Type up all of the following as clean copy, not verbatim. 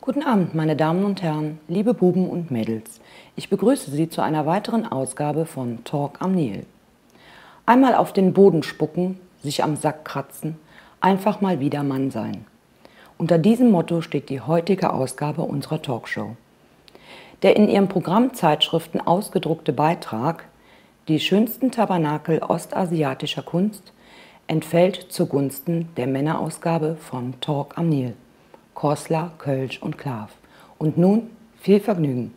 Guten Abend, meine Damen und Herren, liebe Buben und Mädels. Ich begrüße Sie zu einer weiteren Ausgabe von Talk am Nil. Einmal auf den Boden spucken, sich am Sack kratzen, einfach mal wieder Mann sein. Unter diesem Motto steht die heutige Ausgabe unserer Talkshow. Der in ihren Programmzeitschriften ausgedruckte Beitrag »Die schönsten Tabernakel ostasiatischer Kunst« entfällt zugunsten der Männerausgabe von Talk am Nil. Kosler, Kölsch und Klav. Und nun viel Vergnügen.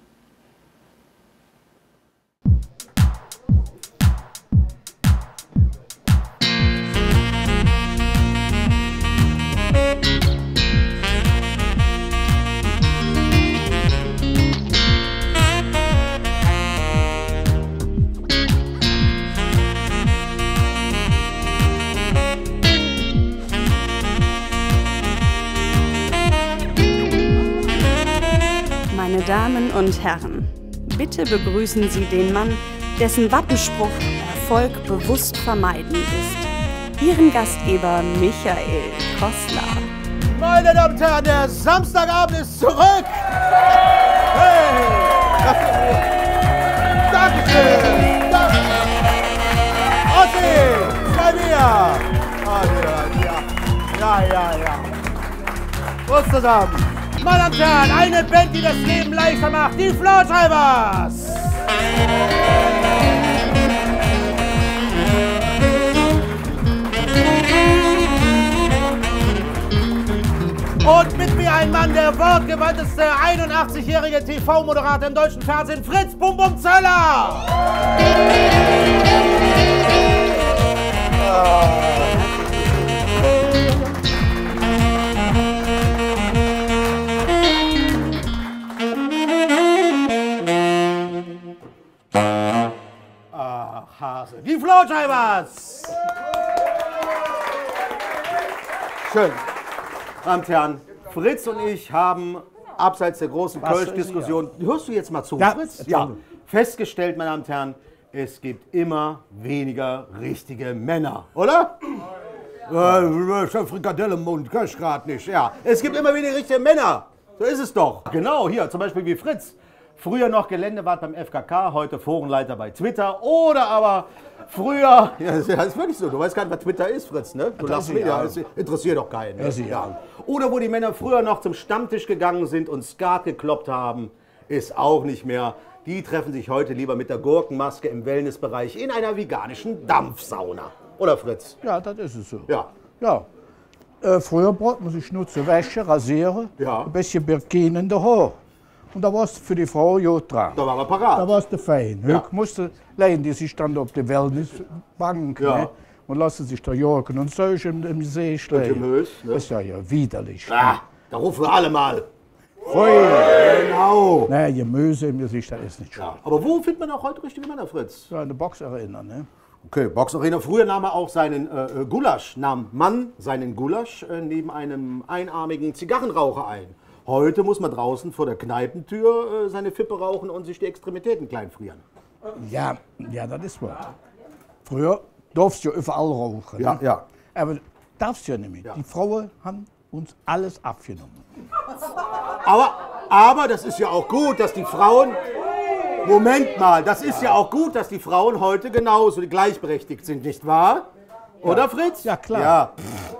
Meine Damen und Herren, bitte begrüßen Sie den Mann, dessen Wappenspruch Erfolg bewusst vermeiden ist. Ihren Gastgeber Michael Kosler. Meine Damen und Herren, der Samstagabend ist zurück! Hey! Dankeschön! Danke! Ossi! Flavia! Ja. Prost zusammen! Meine Damen und Herren, eine Band, die das Leben leichter macht, die Floortreibers! Und mit mir ein Mann, der wortgewandteste 81-jährige TV-Moderator im deutschen Fernsehen, Fritz Bum Bum Zöller! Ach, Hase. Die Floortreibers! Schön. Meine Damen und Herren, Fritz und ich haben abseits der großen Kölsch-Diskussion, hörst du jetzt mal zu, Fritz? Ja. Festgestellt, meine Damen und Herren, es gibt immer weniger richtige Männer, oder? Frikadelle im Mund, Kölsch gerade nicht. Ja, es gibt immer weniger richtige Männer. So ist es doch. Genau, hier zum Beispiel wie Fritz. Früher noch Geländewart beim FKK, heute Forenleiter bei Twitter. Oder aber früher, ja, das ist wirklich so, du weißt gar nicht, was Twitter ist, Fritz, ne? Du lachst mir, ja, interessiert doch keinen. Ne? Ja. Oder wo die Männer früher noch zum Stammtisch gegangen sind und Skat gekloppt haben, ist auch nicht mehr. Die treffen sich heute lieber mit der Gurkenmaske im Wellnessbereich in einer veganischen Dampfsauna. Oder Fritz? Ja, das ist es so. Ja. Ja. Früher brauchte man sich nur zu waschen, rasieren, Ja. ein bisschen Birkin in der Haar. Und da warst du für die Frau gut dran. Da war er parat. Da warst du fein. Ja. Ja. Musste legen die sich dann auf die Wellnessbank, Ja. ne? Und lassen sich da Jorken und solche im See schlägen. im Hös, ne? Das ist ja widerlich. Ah, da rufen wir alle mal. Pfui. Genau. Naja, Gemüse im Gesicht, das ist nicht schön. Ja. Aber wo findet man auch heute richtige Männer, Fritz? So eine Boxarena, ne? Okay, Boxarena. Früher nahm er auch seinen Gulasch, nahm Mann seinen Gulasch neben einem einarmigen Zigarrenraucher ein. Heute muss man draußen vor der Kneipentür seine Fippe rauchen und sich die Extremitäten kleinfrieren. Ja, das ist wahr. Früher durfst du ja überall rauchen. Ja, ne? ja. Aber darfst du ja nicht mehr. Ja. Die Frauen haben uns alles abgenommen. Aber das ist ja auch gut, dass die Frauen... Moment mal, das ist ja auch gut, dass die Frauen heute genauso gleichberechtigt sind, nicht wahr? Oder, Fritz? Ja, klar. Ja.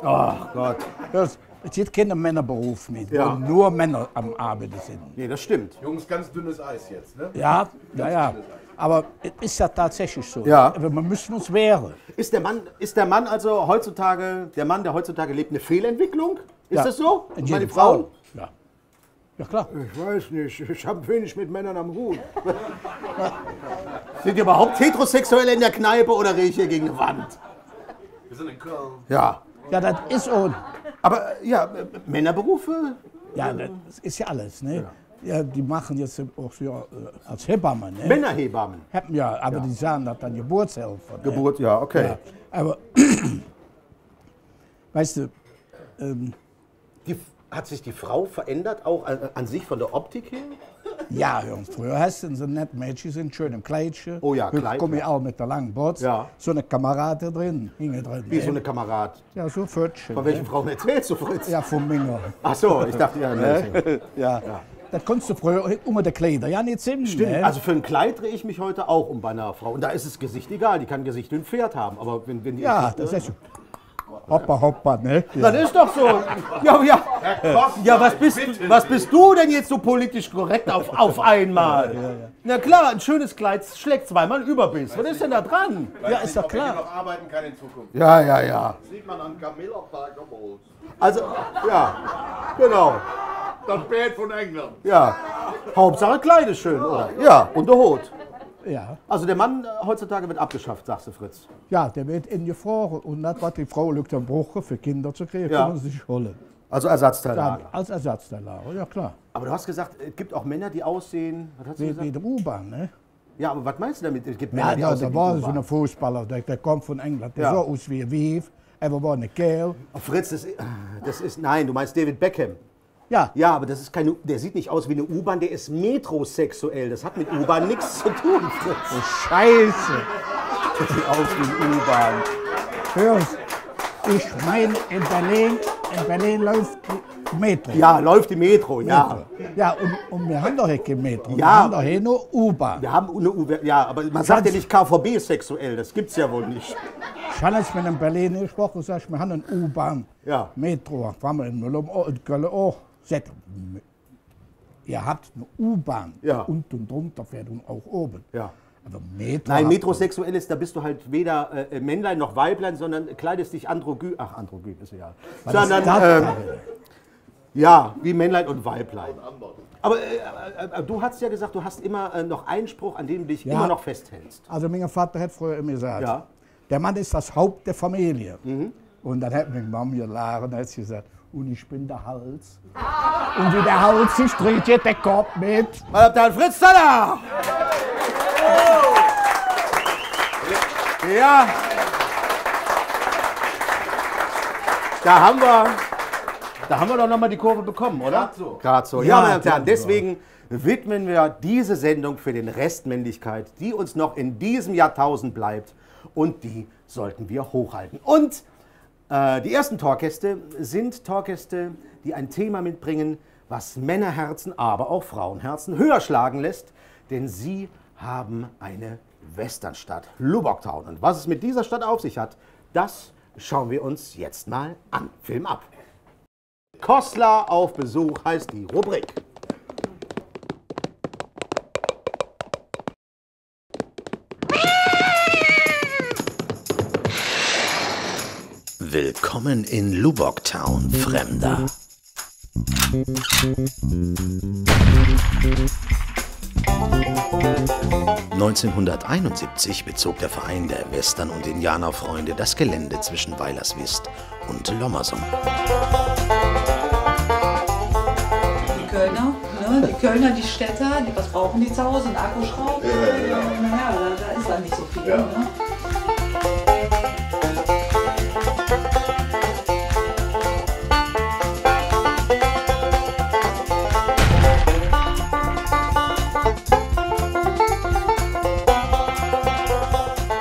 Ach Gott. Es gibt keinen Männerberuf mit, Ja. wo nur Männer am Arbeiten sind. Nee, das stimmt. Jungs, ganz dünnes Eis jetzt, ne? Ja. Aber es ist ja tatsächlich so. Ja. Aber wir müssen uns wehren. Ist der Mann also heutzutage, der Mann, der heutzutage lebt, eine Fehlentwicklung? Ist Ja. das so? In Ich meine, jedem die Frauen? Fall. Ja. Ja, klar. Ich weiß nicht, ich habe wenig mit Männern am Hut. Sind ihr überhaupt Heterosexuelle in der Kneipe oder rede ich hier gegen eine Wand? Wir sind in Köln. Ja. Ja, das ist auch. Aber ja, Männerberufe? Ja, das ist ja alles. Ne? Ja, die machen jetzt auch so als Hebamme. Ne? Männerhebammen. Ja, aber die sagen das dann Geburtshelfer. Ne? Geburt, ja, okay. Ja, aber, weißt du, Hat sich die Frau verändert, auch an sich von der Optik her? Ja, Jungs, früher hast du so nett Mädchen, sind schön im Kleidchen. Oh ja, Kleid, Komme ich ja. auch mit der langen Boots. Ja. So eine Kamerade drin, hinge drin. Wie so eine Kamerad. Ja, so Pfötchen. Von welchen Frauen erzählst du, Fritz? Ja, vom Minger. Ach so, ich dachte ja. Nee. Ja. Das konntest du früher um die Kleider, ja nicht ziemlich. Stimmt, Ne? also für ein Kleid drehe ich mich heute auch um bei einer Frau. Und da ist das Gesicht egal, die kann Gesicht wie ein Pferd haben. Aber wenn die Ja, das ist so. Hoppa, hoppa, ne? Ja. Das ist doch so. Ja, was bist du denn jetzt so politisch korrekt auf einmal? Na klar, ein schönes Kleid schlägt zweimal Überbiss. Was ist denn da dran? Ja, ist doch Wer klar. noch arbeiten kann in Zukunft. Ja. Sieht man an Camilla Parker Bowles. Also, ja, genau. Das Band von England. Ja. Hauptsache Kleid ist schön, oder? Ja, und der Hut. Ja. Also der Mann heutzutage wird abgeschafft, sagst du, Fritz. Ja, der wird in gefroren. Und das, was die Frau lügt am Bruche für Kinder zu kriegen, Ja. können sie sich holen. Also Ja, Ersatzteillager. als Ersatzteillager, ja klar. Aber du hast gesagt, es gibt auch Männer, die aussehen. Was hast du Wie gesagt? der U-Bahn, ne? Ja, aber was meinst du damit? Es gibt Männer, Ja, die da aussehen war wie so ein U-Bahn. Fußballer, der kommt von England. Der Ja. sah aus wie ein Wief, er war ein Kerl. Oh, Fritz, das ist, nein, du meinst David Beckham. Ja, Ja, aber das ist keine, der sieht nicht aus wie eine U-Bahn, der ist metrosexuell. Das hat mit U-Bahn nichts zu tun, Fritz. Scheiße. Das sieht aus wie eine U-Bahn. Hörst, ich meine, in Berlin läuft die Metro. Ja, läuft die Metro, ja. Ja, und wir haben doch hier kein Metro. Ja. Wir haben doch hier nur U-Bahn. Wir haben eine U-Bahn, ja, aber man sagt ja nicht KVB-sexuell, das gibt's ja wohl nicht. Ich habe jetzt mit einem Berliner gesprochen und gesagt, wir haben eine U-Bahn. Ja. Metro, waren wir in Müllum und Köln auch. Sagt, ihr habt eine U-Bahn. Ja. Unten und drunter fährt und auch oben. Ja. Aber Metro. Nein, habt ihr- metrosexuell ist, da bist du halt weder Männlein noch Weiblein, sondern kleidest dich androgyn, androgyn ist egal. Was ist Sondern, das denn? ja, wie Männlein und Weiblein. Aber du hast ja gesagt, du hast immer noch einen Spruch, an dem du dich Ja. immer noch festhältst. Also mein Vater hat früher immer gesagt, Ja. der Mann ist das Haupt der Familie. Und dann hat meine Mama gelacht und hat sie gesagt, und ich bin der Hals. Und wie der Hals sich dreht, geht der Kopf mit. Meine Damen und Herren, Fritz Zeller! Ja. Da haben wir doch noch mal die Kurve bekommen, oder? Grad so. Gerade so. Ja, Ja, meine Damen und Herren, grad so. deswegen widmen wir diese Sendung für den Restmännlichkeit, die uns noch in diesem Jahrtausend bleibt. Und die sollten wir hochhalten. Und die ersten Talkgäste sind Talkgäste, die ein Thema mitbringen, was Männerherzen, aber auch Frauenherzen höher schlagen lässt. Denn sie haben eine Westernstadt, Lubbock Town. Und was es mit dieser Stadt auf sich hat, das schauen wir uns jetzt mal an. Film ab. Kostler auf Besuch heißt die Rubrik. Willkommen in Lubbock Town, Fremder. (1971) bezog der Verein der Western- und Indianerfreunde das Gelände zwischen Weilerswist und Lommersum. Die Kölner, die Städter, was brauchen die zu Hause? Ein Akkuschrauber? Ja, da ist dann nicht so viel. Ne?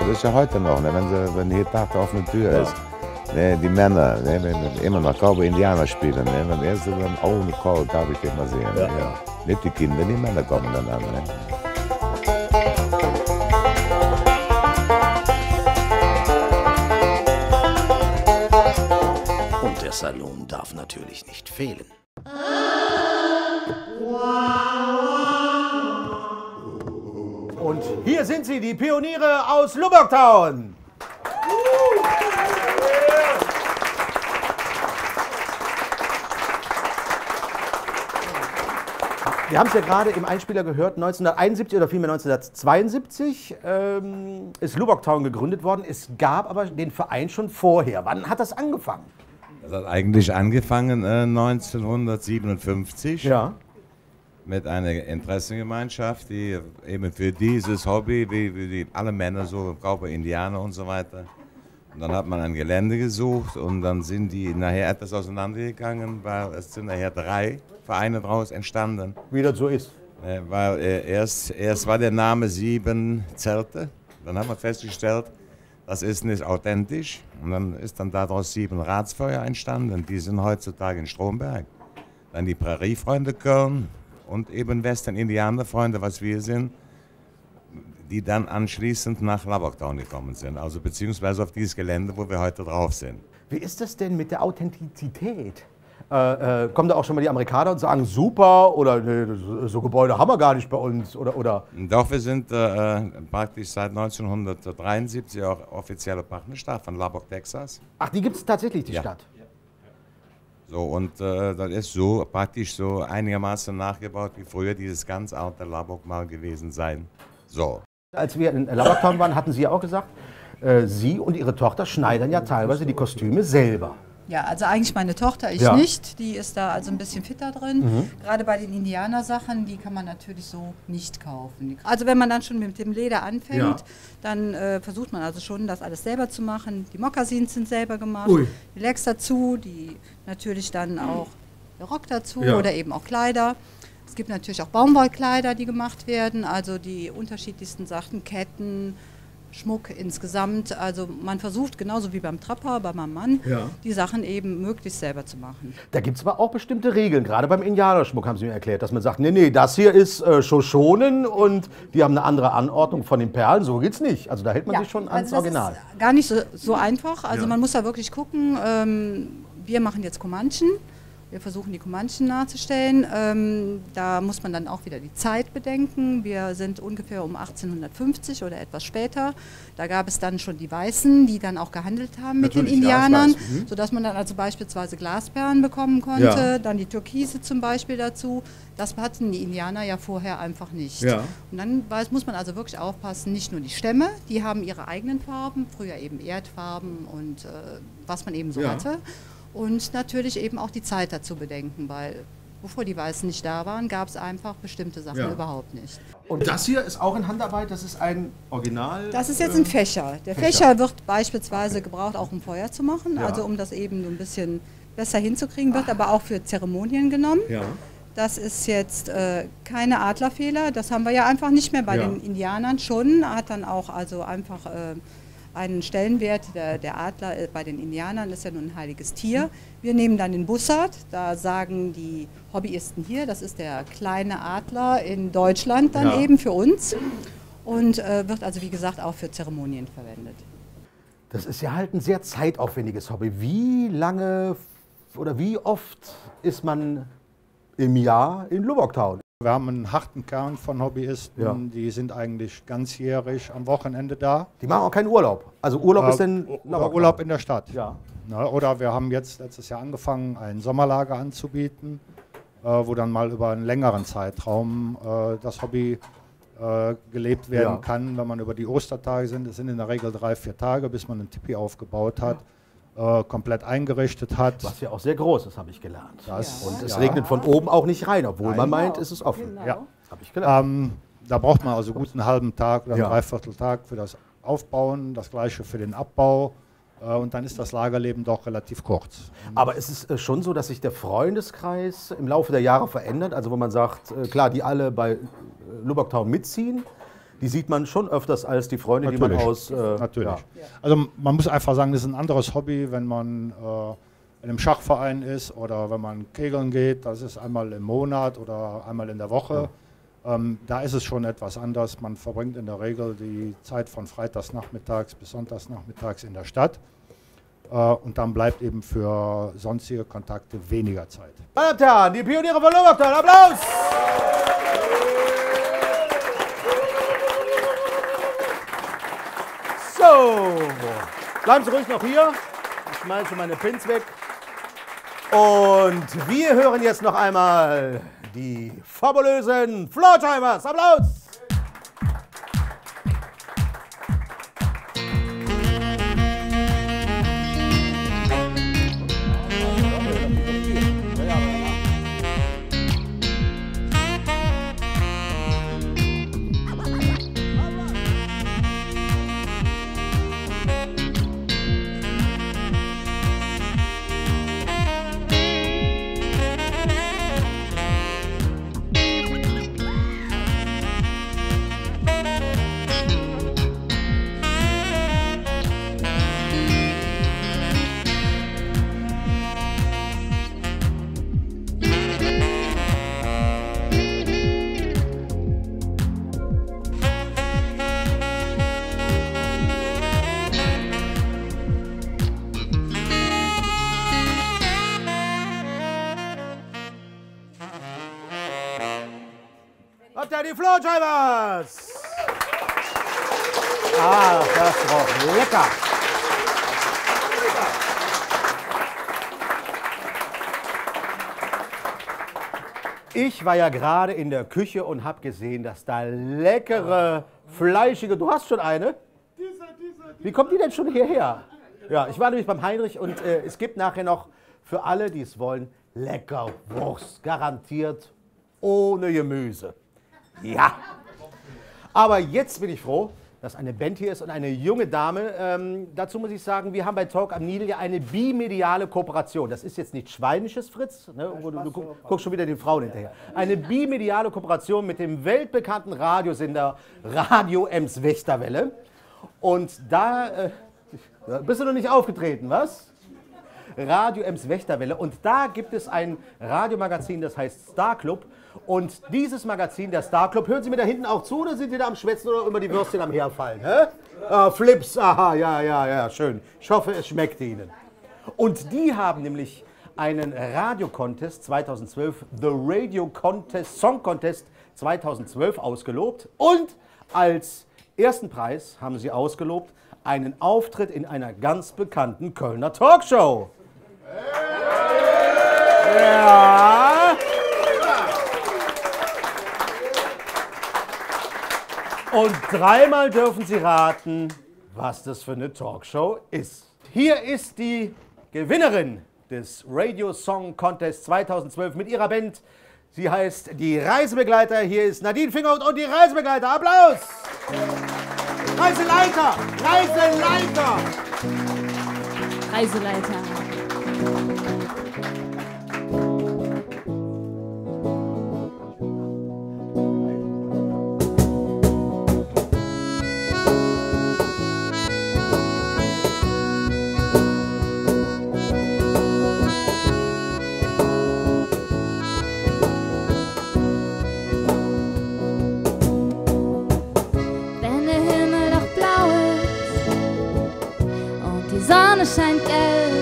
Das ist ja heute noch, ne? Wenn hier Tag auf der Tür ist. Ne? Die Männer, ne? Wenn immer noch Cowboy Indianer spielen, ne? Wenn erst dann ohne Call darf ich den mal sehen. Ne? Ja. Nicht die Kinder, die Männer kommen dann an. Ne? Und der Salon darf natürlich nicht fehlen. Und hier sind sie, die Pioniere aus Lubbock Town. Wir haben es ja gerade im Einspieler gehört, 1971 oder vielmehr 1972 ist Lubbock Town gegründet worden. Es gab aber den Verein schon vorher. Wann hat das angefangen? Das hat eigentlich angefangen 1957 Ja. mit einer Interessengemeinschaft, die eben für dieses Hobby, wie alle Männer so, Cowboy, Indianer und so weiter. Und dann hat man ein Gelände gesucht und dann sind die nachher etwas auseinandergegangen, weil es sind nachher 3 Vereine daraus entstanden. Wie das so ist. Weil erst war der Name 7 Zelte. Dann haben wir festgestellt, das ist nicht authentisch. Und dann ist dann daraus 7 Ratsfeuer entstanden. Die sind heutzutage in Stromberg. Dann die Präriefreunde Köln und eben Western-Indianerfreunde, was wir sind, die dann anschließend nach Lubbocktown gekommen sind. Also beziehungsweise auf dieses Gelände, wo wir heute drauf sind. Wie ist das denn mit der Authentizität? Kommen da auch schon mal die Amerikaner und sagen, super, oder nee, so Gebäude haben wir gar nicht bei uns? Oder? Doch, wir sind praktisch seit 1973 auch offizielle Partnerstadt von Lubbock, Texas. Ach, die gibt es tatsächlich, die Stadt? So, und das ist so praktisch so einigermaßen nachgebaut, wie früher dieses ganz alte Lubbock mal gewesen sein soll. Als wir in Lubbocktown waren, hatten Sie ja auch gesagt, Sie und Ihre Tochter schneidern ja teilweise die Kostüme selber. Ja, also eigentlich meine Tochter, ich nicht. Die ist da also ein bisschen fitter drin. Gerade bei den Indianersachen, die kann man natürlich so nicht kaufen. Also wenn man dann schon mit dem Leder anfängt, dann versucht man also schon, das alles selber zu machen. Die Mokassins sind selber gemacht, die Legs dazu, die natürlich dann auch der Rock dazu oder eben auch Kleider. Es gibt natürlich auch Baumwollkleider, die gemacht werden, also die unterschiedlichsten Sachen, Ketten, Schmuck insgesamt. Also man versucht, genauso wie beim Trapper, bei meinem Mann, die Sachen eben möglichst selber zu machen. Da gibt es aber auch bestimmte Regeln, gerade beim Indianerschmuck haben Sie mir erklärt, dass man sagt, nee, das hier ist Shoshonen und die haben eine andere Anordnung von den Perlen, so geht's nicht. Also da hält man sich schon ans Original. Ist gar nicht so einfach, also man muss da wirklich gucken, wir machen jetzt Comanchen. Wir versuchen die Comanchen nachzustellen. Da muss man dann auch wieder die Zeit bedenken. Wir sind ungefähr um 1850 oder etwas später. Da gab es dann schon die Weißen, die dann auch gehandelt haben mit den Indianern, sodass man dann also beispielsweise Glasperlen bekommen konnte. Dann die Türkise zum Beispiel dazu. Das hatten die Indianer ja vorher einfach nicht. Und dann muss man also wirklich aufpassen, nicht nur die Stämme, die haben ihre eigenen Farben, früher eben Erdfarben und was man eben so hatte. Und natürlich eben auch die Zeit dazu bedenken, weil bevor die Weißen nicht da waren, gab es einfach bestimmte Sachen überhaupt nicht. Und das hier ist auch in Handarbeit, das ist ein Original? Das ist jetzt ein Fächer. Der Fächer wird beispielsweise gebraucht, auch um Feuer zu machen, also um das eben ein bisschen besser hinzukriegen, wird aber auch für Zeremonien genommen. Das ist jetzt keine Adlerfehler, das haben wir ja einfach nicht mehr bei den Indianern schon, hat dann auch also einfach einen Stellenwert. Der Adler bei den Indianern ist ja nun ein heiliges Tier. Wir nehmen dann den Bussard, da sagen die Hobbyisten hier, das ist der kleine Adler in Deutschland dann eben für uns und wird also wie gesagt auch für Zeremonien verwendet. Das ist ja halt ein sehr zeitaufwendiges Hobby. Wie lange oder wie oft ist man im Jahr in Lubbocktown? Wir haben einen harten Kern von Hobbyisten, die sind eigentlich ganzjährig am Wochenende da. Die machen auch keinen Urlaub. Also Urlaub ist dann Urlaub in der Stadt. Oder wir haben jetzt letztes Jahr angefangen, ein Sommerlager anzubieten, wo dann mal über einen längeren Zeitraum das Hobby gelebt werden kann. Wenn man über die Ostertage sind, das sind in der Regel 3-4 Tage, bis man einen Tipi aufgebaut hat. Komplett eingerichtet hat. Was ja auch sehr groß ist, habe ich gelernt. Und es regnet von oben auch nicht rein, obwohl man meint, es ist offen. Genau. Habe ich gelernt. Da braucht man also gut einen halben Tag oder einen Dreivierteltag für das Aufbauen, das gleiche für den Abbau. Und dann ist das Lagerleben doch relativ kurz. Aber es ist schon so, dass sich der Freundeskreis im Laufe der Jahre verändert. Also wo man sagt, klar, die alle bei Lubbocktown mitziehen, die sieht man schon öfters als die Freunde, die man aus... Natürlich. Also man muss einfach sagen, das ist ein anderes Hobby, wenn man in einem Schachverein ist oder wenn man kegeln geht. Das ist einmal im Monat oder einmal in der Woche. Da ist es schon etwas anders. Man verbringt in der Regel die Zeit von freitagsnachmittags bis sonntagsnachmittags in der Stadt. Und dann bleibt eben für sonstige Kontakte weniger Zeit. Meine Damen und Herren, die Pioniere von Lubbocktown, Applaus! So, bleiben Sie ruhig noch hier. Ich schmeiße meine Pins weg. Und wir hören jetzt noch einmal die fabulösen Floortimers. Applaus! die Floorjivers! Ah, das roch lecker! Ich war ja gerade in der Küche und habe gesehen, dass da leckere, fleischige... Du hast schon eine? Wie kommt die denn schon hierher? Ja, ich war nämlich beim Heinrich und es gibt nachher noch für alle, die es wollen, lecker Wurst. Garantiert ohne Gemüse. Ja. Aber jetzt bin ich froh, dass eine Band hier ist und eine junge Dame. Dazu muss ich sagen, wir haben bei Talk am Nil ja eine bimediale Kooperation. Das ist jetzt nichts Schweinisches, Fritz. Ne? Du guckst schon wieder den Frauen hinterher. Eine bimediale Kooperation mit dem weltbekannten Radiosender Radio Ems Wächterwelle. Und da bist du noch nicht aufgetreten, was? Radio Ems Wächterwelle. Und da gibt es ein Radiomagazin, das heißt Star Club. Und dieses Magazin, der Star Club, hören Sie mir da hinten auch zu oder sind Sie da am Schwätzen oder immer die Würstchen am Herfallen? Hä? Ah, Flips, aha, ja, schön. Ich hoffe, es schmeckt Ihnen. Und die haben nämlich einen Radio-Contest 2012, The Radio Contest, Song Contest 2012 ausgelobt. Und als ersten Preis haben sie ausgelobt einen Auftritt in einer ganz bekannten Kölner Talkshow. Ja. Und dreimal dürfen Sie raten, was das für eine Talkshow ist. Hier ist die Gewinnerin des Radio Song Contest 2012 mit ihrer Band. Sie heißt die Reisebegleiter. Hier ist Nadine Fingerhut und die Reisebegleiter. Applaus! Reiseleiter! Reiseleiter! Reiseleiter. Scheint gelb.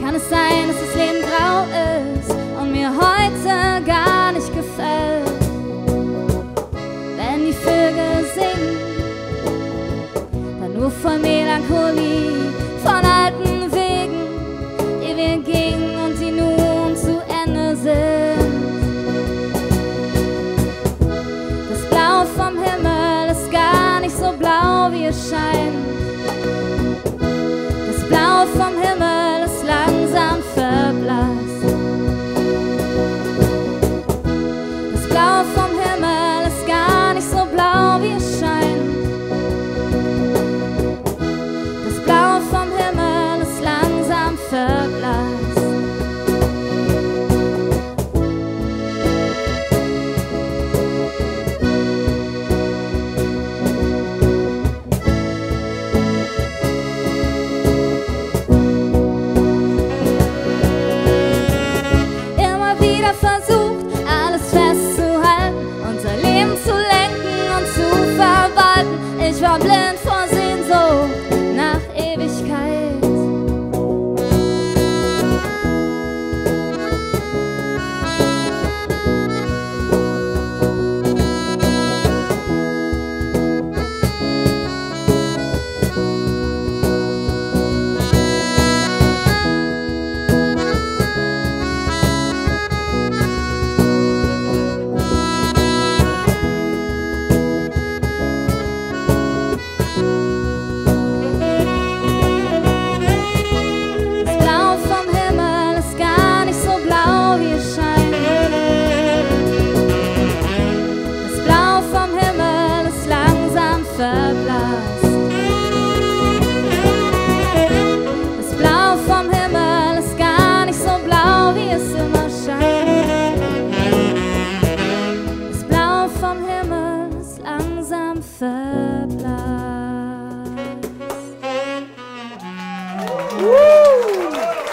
Kann es sein, dass das Leben grau ist und mir heute gar nicht gefällt? Wenn die Vögel singen, dann nur voll Melancholie, von alten Wegen, die wir gingen und die nun zu Ende sind. Das Blau vom Himmel ist gar nicht so blau, wie es scheint. Blau vom Himmel ist langsam verblasst. Das Blau vom Himmel ist gar nicht so blau, wie es scheint. Das Blau vom Himmel ist langsam verblasst. Versucht, alles festzuhalten, unser Leben zu lenken und zu verwalten. Ich war blind vor Sehnsucht nach Ewigkeit.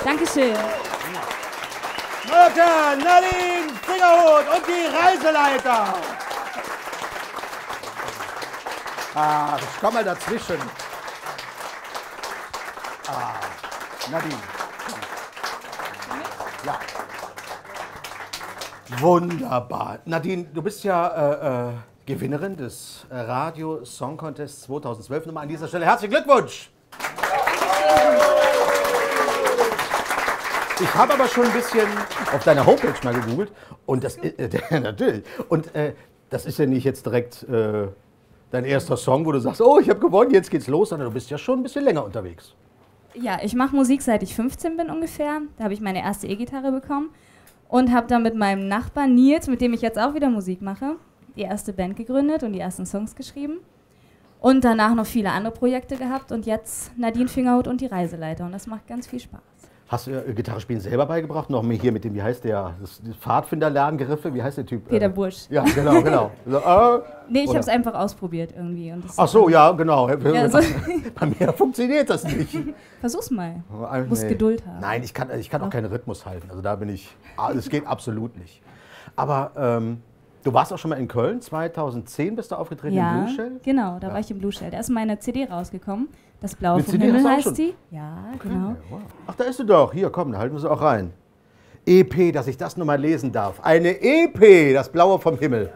Dankeschön. Mörke, Nadine Fingerhut und die Reiseleiter. Ah, ich komm mal dazwischen. Ah, Nadine. Ja. Wunderbar. Nadine, du bist ja Gewinnerin des Radio Song Contest 2012. Nochmal an dieser Stelle herzlichen Glückwunsch. Ich habe aber schon ein bisschen auf deiner Homepage mal gegoogelt und das natürlich. Und das ist ja nicht jetzt direkt dein erster Song, wo du sagst, oh, ich habe gewonnen, jetzt geht's los, sondern du bist ja schon ein bisschen länger unterwegs. Ja, ich mache Musik, seit ich 15 bin ungefähr. Da habe ich meine erste E-Gitarre bekommen und habe dann mit meinem Nachbarn Nils, mit dem ich jetzt auch wieder Musik mache, die erste Band gegründet und die ersten Songs geschrieben. Und danach noch viele andere Projekte gehabt und jetzt Nadine Fingerhut und die Reiseleiter. Und das macht ganz viel Spaß. Hast du Gitarre spielen selber beigebracht? Noch mehr hier mit dem, wie heißt der, das Pfadfinderlerngeriffe, wie heißt der Typ? Peter Bursch. Ja, genau. Nee, ich habe es einfach ausprobiert irgendwie. Und ach so, ja, genau. Ja, so. Bei mir funktioniert das nicht. Versuch's mal. Du musst Geduld haben. Nein, ich kann auch keinen Rhythmus halten. Also da bin ich, das geht absolut nicht. Aber du warst auch schon mal in Köln, 2010 bist du aufgetreten im Blue Shell? Genau, da war ich im Blue Shell. Da ist meine CD rausgekommen. Das Blaue vom Himmel heißt die. Ja, genau. Wow. Ach, da ist sie doch. Hier, komm, da halten wir sie auch rein. EP, dass ich das nur mal lesen darf. Eine EP, das Blaue vom Himmel.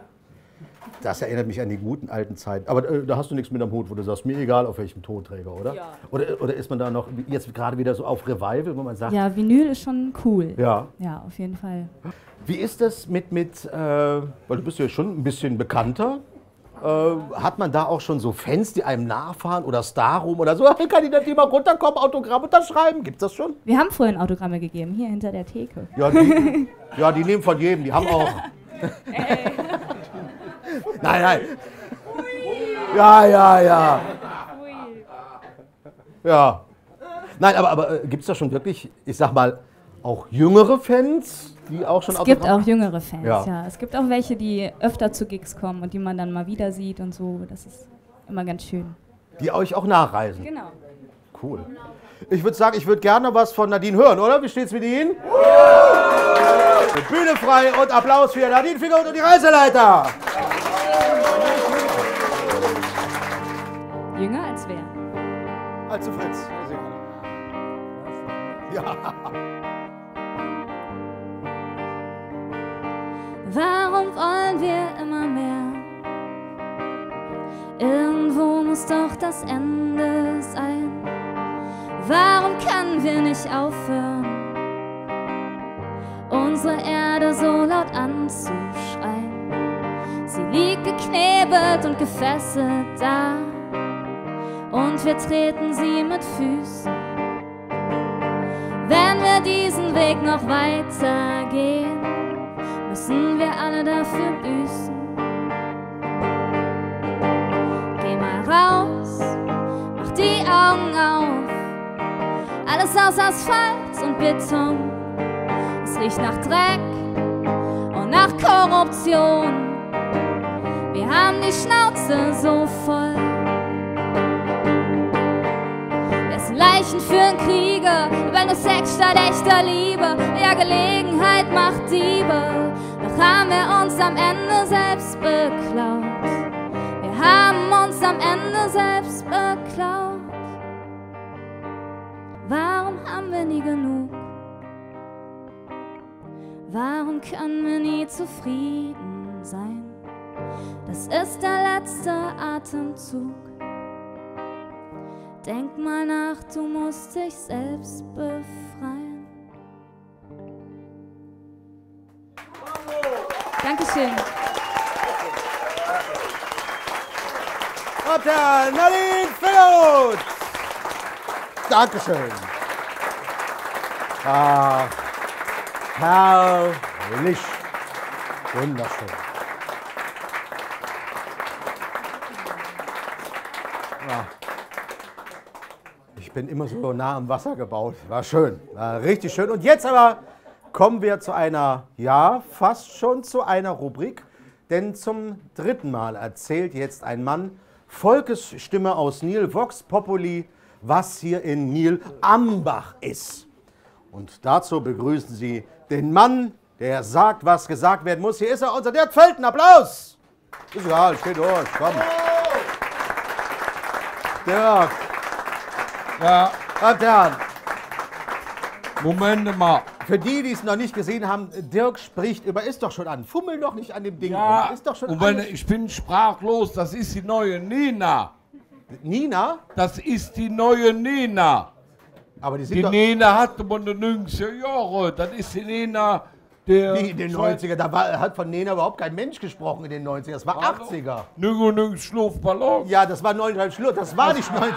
Das erinnert mich an die guten alten Zeiten. Aber da hast du nichts mit am Hut, wo du sagst, mir egal auf welchem Tonträger, oder? Ja. Oder ist man da noch jetzt gerade wieder so auf Revival, wo man sagt... Ja, Vinyl ist schon cool. Ja. Ja, auf jeden Fall. Wie ist das weil du bist ja schon ein bisschen bekannter. Hat man da auch schon so Fans, die einem nachfahren oder Starroom oder so? Hey, kann ich nicht mal runterkommen, Autogramm unterschreiben? Gibt's das schon? Wir haben vorhin Autogramme gegeben, hier hinter der Theke. Ja, die nehmen von jedem, die haben auch... Nein. Ja. Ja. Nein, aber gibt es da schon wirklich, ich sag mal, auch jüngere Fans, die auch schon... Es gibt auch jüngere Fans, ja. Es gibt auch welche, die öfter zu Gigs kommen und die man dann mal wieder sieht und so. Das ist immer ganz schön. Die euch auch nachreisen? Genau. Cool. Ich würde sagen, ich würde gerne was von Nadine hören, oder? Wie steht's mit Ihnen? Bühne frei und Applaus für Nadine Fingerhut und die Reiseleiter. Jünger als wer? Als zu Fritz. Ja. Warum wollen wir immer mehr? Irgendwo muss doch das Ende sein. Warum können wir nicht aufhören, unsere Erde so laut anzuschreien? Sie liegt geknebelt und gefesselt da und wir treten sie mit Füßen. Wenn wir diesen Weg noch weitergehen, müssen wir alle dafür büßen. Geh mal raus, mach die Augen auf, alles aus Asphalt und Beton. Es riecht nach Dreck und nach Korruption. Wir haben die Schnauze so voll. Wessen Leichen führen Kriege, weil nur Sex statt echter Liebe. Ja, Gelegenheit macht Diebe. Doch haben wir uns am Ende selbst beklaut. Wir haben uns am Ende selbst beklaut. Warum haben wir nie genug? Warum können wir nie zufrieden sein? Das ist der letzte Atemzug. Denk mal nach, du musst dich selbst befreien. Dankeschön. Applaus, Nadine Fingerhut. Dankeschön. Ah, herrlich. Wunderschön. Ja. Ich bin immer so nah am Wasser gebaut. War schön, war richtig schön. Und jetzt aber kommen wir zu einer, ja, fast schon zu einer Rubrik. Denn zum dritten Mal erzählt jetzt ein Mann, Volkesstimme aus Nil, Vox Populi, was hier in Nil Ambach ist. Und dazu begrüßen Sie den Mann, der sagt, was gesagt werden muss. Hier ist er, unser Dirk Felten. Applaus! Ist egal, steh durch, komm. Dirk. Ja. Kommt her. Moment mal. für die, die es noch nicht gesehen haben, Dirk spricht über, ist doch schon an, fummel doch nicht an dem Ding. Ja, ist doch schon und wenn, ich bin sprachlos, das ist die neue Nina. Nina? Das ist die neue Nina. Aber die sind die doch Nina hatte man in den 90er Jahren. Das ist die Nina der... Wie in den 90er? Da hat von Nina überhaupt kein Mensch gesprochen in den 90er. Das war 80er. Nüng Schlafballon. Ja, das war 9,5 Schlurf. Das war nicht 9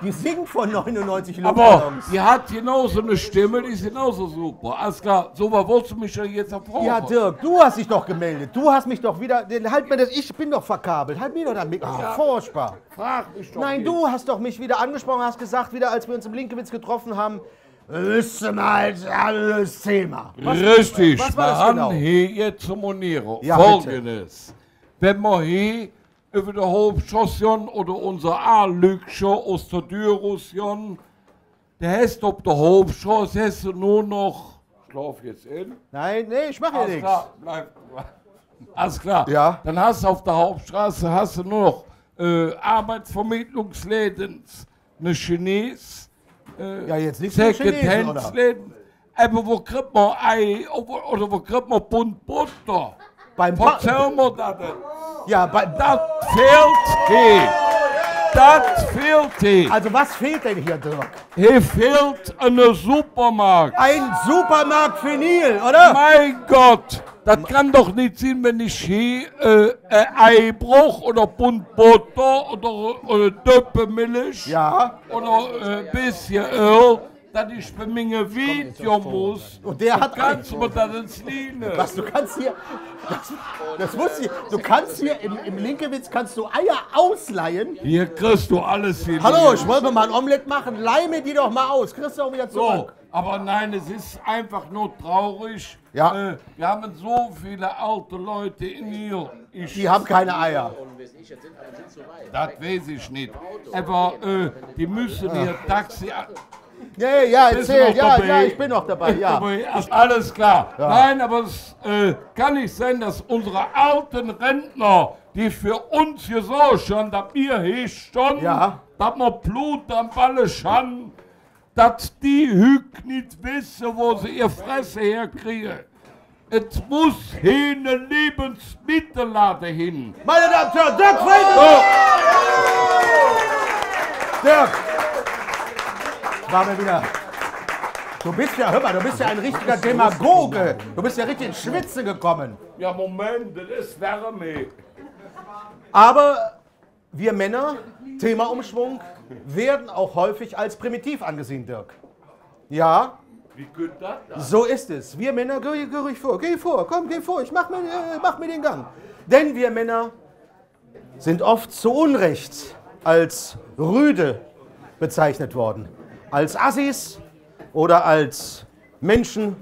die singt von 99 Luftballons. Aber die hat genauso eine Stimme, die ist genauso super. Alles klar, so was wolltest du mich ja jetzt erfragen? Ja, Dirk, du hast dich doch gemeldet. Du hast mich doch wieder. Halt mir das, ich bin doch verkabelt. Halt mir doch das Mikro. Ja. Furchtbar. Frag mich doch. Nein, nicht. du hast doch mich wieder angesprochen, hast gesagt, wieder als wir uns im Linkewitz getroffen haben, wüsste mal das Thema. Richtig, was war das wir genau? haben hier jetzt zum Monieren. Ja, Folgendes. Wenn wir hier über der Hauptstation oder unser A-Lückchen aus der Dürrussion, der hast auf der Hauptstraße hast du nur noch. Schlaf jetzt in. Nein, nee, ich mache hier nichts. Klar, bleib. Alles klar. Ja. Dann hast du auf der Hauptstraße hast du nur noch Arbeitsvermittlungsläden, eine Chines, ja, jetzt nicht mehr Chinesen, oder? Second-Hands-Läden. Aber wo kriegt man Ei oder wo kriegt man Bund Butter? Beim Erzähl mir das denn. Ja, das fehlt hier. Das fehlt hier. Also was fehlt denn hier, Dirk? Hier fehlt ein Supermarkt. Ein Supermarkt für Nil, oder? Mein Gott, das kann doch nicht sein, wenn ich hier Eibruch oder Bund Butter oder Döppelmilch oder ein bisschen Öl, dass ich bei mir Video muss. Und der hat kannst du mir das ins Linie. Was, du kannst hier, das wusste ich, du kannst hier im Linkewitz kannst du Eier ausleihen. Hier kriegst du alles hin. Hallo, ich wollte mal ein Omelett machen, leih mir die doch mal aus, kriegst du auch wieder zurück. So, aber nein, es ist einfach nur traurig. Ja. Wir haben so viele alte Leute in hier. Die haben keine Eier. Das weiß ich nicht. Aber die müssen hier Taxi... Ja, erzähl, ja, ich bin noch dabei, ja. Alles klar. Ja. Nein, aber es kann nicht sein, dass unsere alten Rentner, die für uns gesorgt haben, dass wir hier standen, dass wir Blut am Balle haben, dass die Hüg nicht wissen, wo sie ihr Fresse herkriegen. Es muss hier eine Lebensmittellade hin. Meine Damen und Herren, Dirk Friedel! Dirk! War mir wieder. Du bist ja, hör mal, du bist ja ein richtiger Demagoge. Du bist ja richtig ins Schwitzen gekommen. Ja, Moment, das ist Wärme. Aber wir Männer, Thema Umschwung, werden auch häufig als primitiv angesehen, Dirk. Ja? Wie geht das? So ist es. Wir Männer, geh ruhig vor, komm, geh vor, ich mach mir den Gang. Denn wir Männer sind oft zu Unrecht als rüde bezeichnet worden. Als Assis oder als Menschen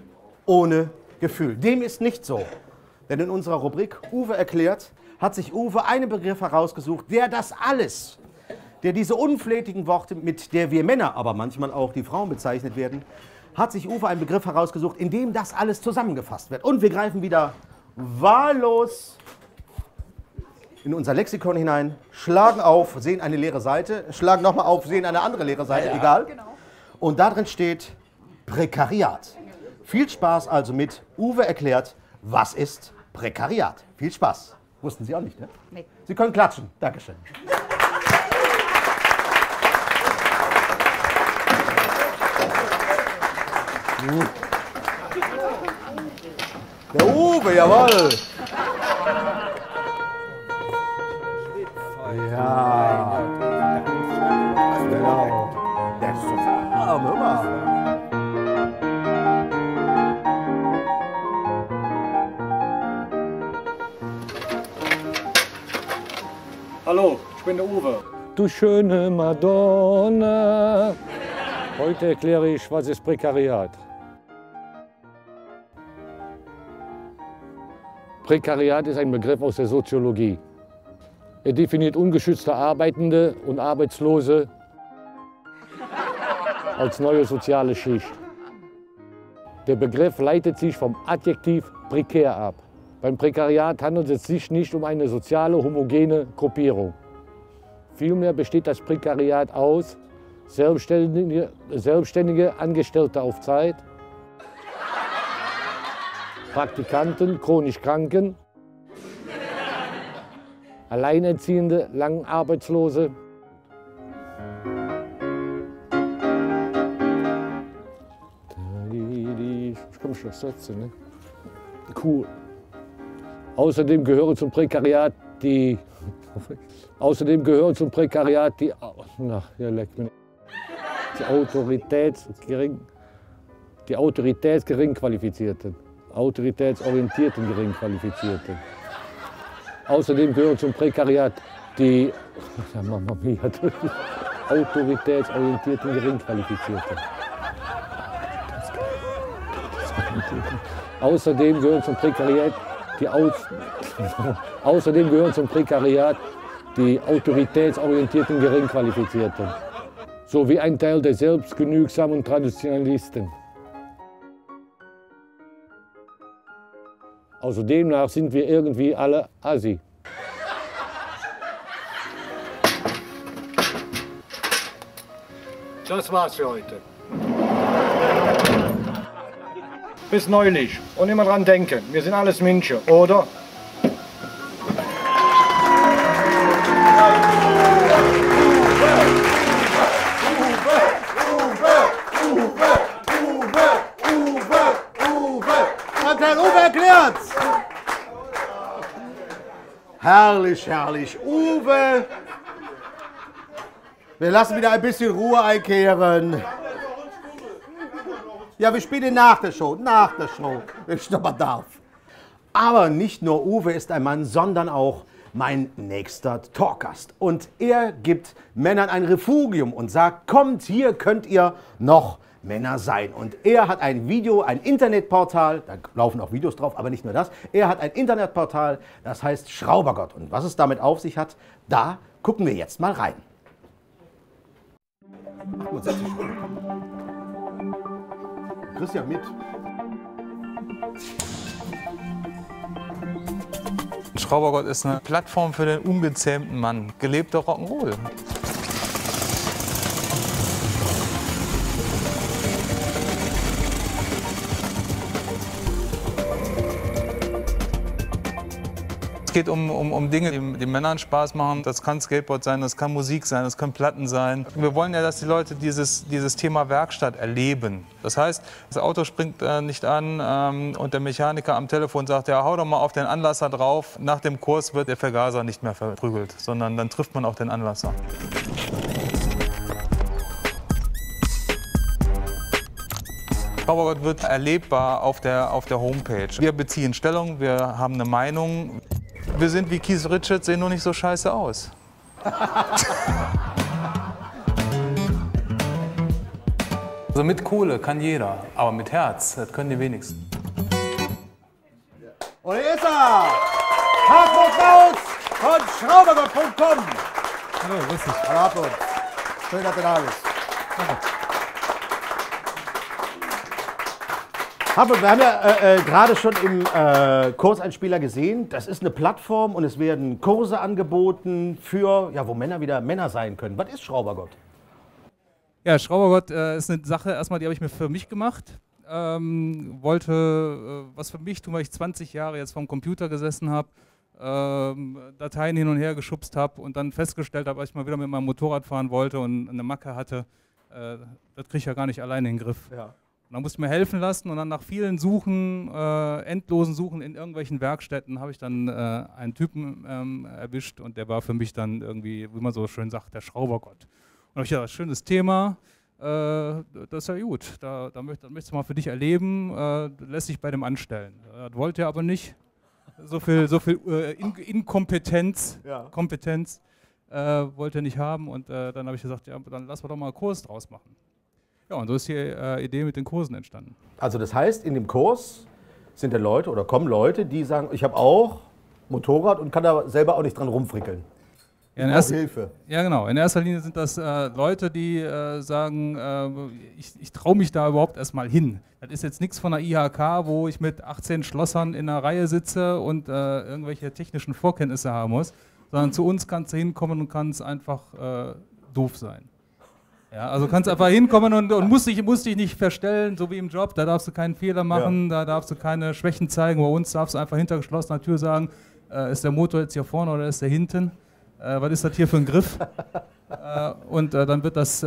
ohne Gefühl. Dem ist nicht so. Denn in unserer Rubrik Uwe erklärt, hat sich Uwe einen Begriff herausgesucht, der das alles, der diese unflätigen Worte, mit der wir Männer, aber manchmal auch die Frauen bezeichnet werden, hat sich Uwe einen Begriff herausgesucht, in dem das alles zusammengefasst wird. Und wir greifen wieder wahllos in unser Lexikon hinein, schlagen auf, sehen eine leere Seite, schlagen nochmal auf, sehen eine andere leere Seite, egal. Genau. Und da drin steht Prekariat. Viel Spaß also mit Uwe erklärt, was ist Prekariat. Viel Spaß. Wussten Sie auch nicht, ne? Nee. Sie können klatschen. Dankeschön. Der Uwe, jawohl. Ja. Genau. Der ist so warm, hör mal. Hallo, ich bin der Uwe. Du schöne Madonna. Heute erkläre ich, was ist Prekariat. Prekariat ist ein Begriff aus der Soziologie. Er definiert ungeschützte Arbeitende und Arbeitslose als neue soziale Schicht. Der Begriff leitet sich vom Adjektiv prekär ab. Beim Prekariat handelt es sich nicht um eine soziale, homogene Gruppierung. Vielmehr besteht das Prekariat aus Selbstständige Angestellte auf Zeit, Praktikanten, chronisch Kranken, Alleinerziehende, Langarbeitslose. Ich komme schon setzen, ne? Cool. Außerdem gehören zum Prekariat die autoritätsorientierten Geringqualifizierten. Außerdem gehören zum Prekariat die autoritätsorientierten Geringqualifizierten. Außerdem gehören zum Prekariat die autoritätsorientierten Geringqualifizierten, sowie ein Teil der selbstgenügsamen Traditionalisten. Also demnach sind wir irgendwie alle Assi. Das war's für heute. Bis neulich. Und immer dran denken, wir sind alles Menschen, oder? Hat Herr Uwe erklärt. Herrlich, herrlich. Uwe. Wir lassen wieder ein bisschen Ruhe einkehren. Ja, wir spielen nach der Show, wenn ich noch mal darf. Aber nicht nur Uwe ist ein Mann, sondern auch mein nächster Talkgast. Und er gibt Männern ein Refugium und sagt, kommt, hier könnt ihr noch Männer sein. Und er hat ein Internetportal, da laufen auch Videos drauf, aber nicht nur das. Er hat ein Internetportal, das heißt Schraubergott. Und was es damit auf sich hat, da gucken wir jetzt mal rein. Christian mit. Schraubergott ist eine Plattform für den ungezähmten Mann. Gelebter Rock'n'Roll. Es geht um Dinge, die den Männern Spaß machen. Das kann Skateboard sein, das kann Musik sein, das können Platten sein. Wir wollen ja, dass die Leute dieses Thema Werkstatt erleben. Das heißt, das Auto springt nicht an und der Mechaniker am Telefon sagt, ja, hau doch mal auf den Anlasser drauf. Nach dem Kurs wird der Vergaser nicht mehr verprügelt, sondern dann trifft man auch den Anlasser. Schraubergott wird erlebbar auf der Homepage. Wir beziehen Stellung, wir haben eine Meinung. Wir sind wie Keith Richards, sehen nur nicht so scheiße aus. Also mit Kohle kann jeder, aber mit Herz, das können die wenigsten. Und hier ist er! Hartmut Maus von Schraubergott.com. Hallo, grüß dich. Hallo Hartmut. Schön, dass du da bist. Hartmut, wir haben ja gerade schon im Kurseinspieler gesehen, das ist eine Plattform und es werden Kurse angeboten für, ja, wo Männer wieder Männer sein können. Was ist Schraubergott? Ja, Schraubergott ist eine Sache, erstmal, die habe ich mir für mich gemacht. Wollte was für mich tun, weil ich 20 Jahre jetzt vorm Computer gesessen habe, Dateien hin und her geschubst habe und dann festgestellt habe, als ich mal wieder mit meinem Motorrad fahren wollte und eine Macke hatte, das kriege ich ja gar nicht alleine in den Griff. Ja. Und dann musste ich mir helfen lassen und dann nach vielen Suchen, endlosen Suchen in irgendwelchen Werkstätten, habe ich dann einen Typen erwischt und der war für mich dann irgendwie, wie man so schön sagt, der Schraubergott. Und da habe ich gedacht, schönes Thema, das ist ja gut, da möchtest du mal für dich erleben, lässt sich bei dem anstellen. Das wollte er aber nicht, so viel Inkompetenz, ja. Kompetenz wollte er nicht haben und dann habe ich gesagt, ja, dann lassen wir doch mal einen Kurs draus machen. Ja, und so ist die Idee mit den Kursen entstanden. Also das heißt, in dem Kurs sind da Leute oder kommen Leute, die sagen, ich habe auch Motorrad und kann da selber auch nicht dran rumfrickeln. Ja, Hilfe. Ja, genau. In erster Linie sind das Leute, die sagen, ich traue mich da überhaupt erstmal hin. Das ist jetzt nichts von der IHK, wo ich mit 18 Schlossern in einer Reihe sitze und irgendwelche technischen Vorkenntnisse haben muss, sondern zu uns kannst du hinkommen und kannst einfach doof sein. Ja, also kannst einfach hinkommen und musst dich nicht verstellen, so wie im Job. Da darfst du keinen Fehler machen, da darfst du keine Schwächen zeigen. Bei uns darfst du einfach hinter geschlossener Tür sagen, ist der Motor jetzt hier vorne oder ist der hinten? Was ist das hier für ein Griff? Und dann wird das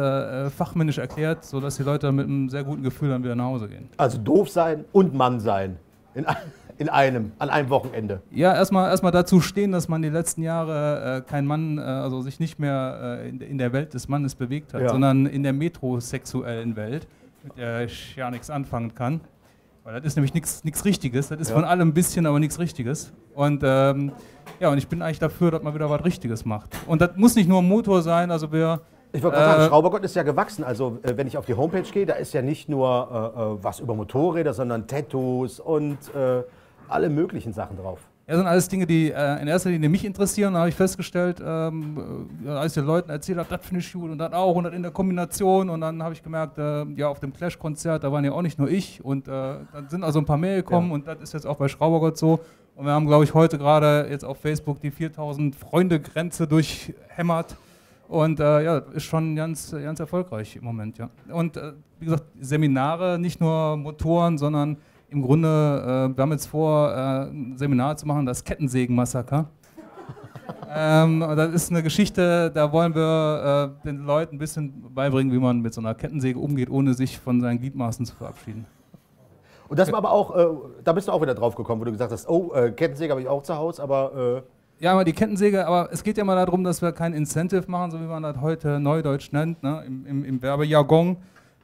fachmännisch erklärt, sodass die Leute mit einem sehr guten Gefühl dann wieder nach Hause gehen. Also doof sein und Mann sein. An einem Wochenende. Ja, erstmal dazu stehen, dass man die letzten Jahre kein Mann, also sich nicht mehr in der Welt des Mannes bewegt hat, sondern in der metrosexuellen Welt, mit der ich ja nichts anfangen kann. Weil das ist nämlich nichts Richtiges, das ist von allem ein bisschen, aber nichts Richtiges. Und und ich bin eigentlich dafür, dass man wieder was Richtiges macht. Und das muss nicht nur ein Motor sein, also ich wollte gerade sagen, Schraubergott ist ja gewachsen. Also wenn ich auf die Homepage gehe, da ist ja nicht nur was über Motorräder, sondern Tattoos und alle möglichen Sachen drauf. Ja, das sind alles Dinge, die in erster Linie mich interessieren. Da habe ich festgestellt, als ich den Leuten erzählt habe, das finde ich gut und das auch und das in der Kombination. Und dann habe ich gemerkt, auf dem Clash-Konzert, da waren ja auch nicht nur ich. Und dann sind also ein paar mehr gekommen und das ist jetzt auch bei Schraubergott so. Und wir haben, glaube ich, heute gerade jetzt auf Facebook die 4000 Freunde-Grenze durchhämmert. Und das ist schon ganz erfolgreich im Moment, ja. Und wie gesagt, Seminare, nicht nur Motoren, sondern im Grunde, wir haben jetzt vor, ein Seminar zu machen, das Kettensägen-Massaker. Das ist eine Geschichte, da wollen wir den Leuten ein bisschen beibringen, wie man mit so einer Kettensäge umgeht, ohne sich von seinen Gliedmaßen zu verabschieden. Und das war aber auch, da bist du auch wieder drauf gekommen, wo du gesagt hast, Kettensäge habe ich auch zu Hause, aber... Ja, aber die Kettensäge, aber es geht ja mal darum, dass wir kein Incentive machen, so wie man das heute neudeutsch nennt, ne, im Werbejargon.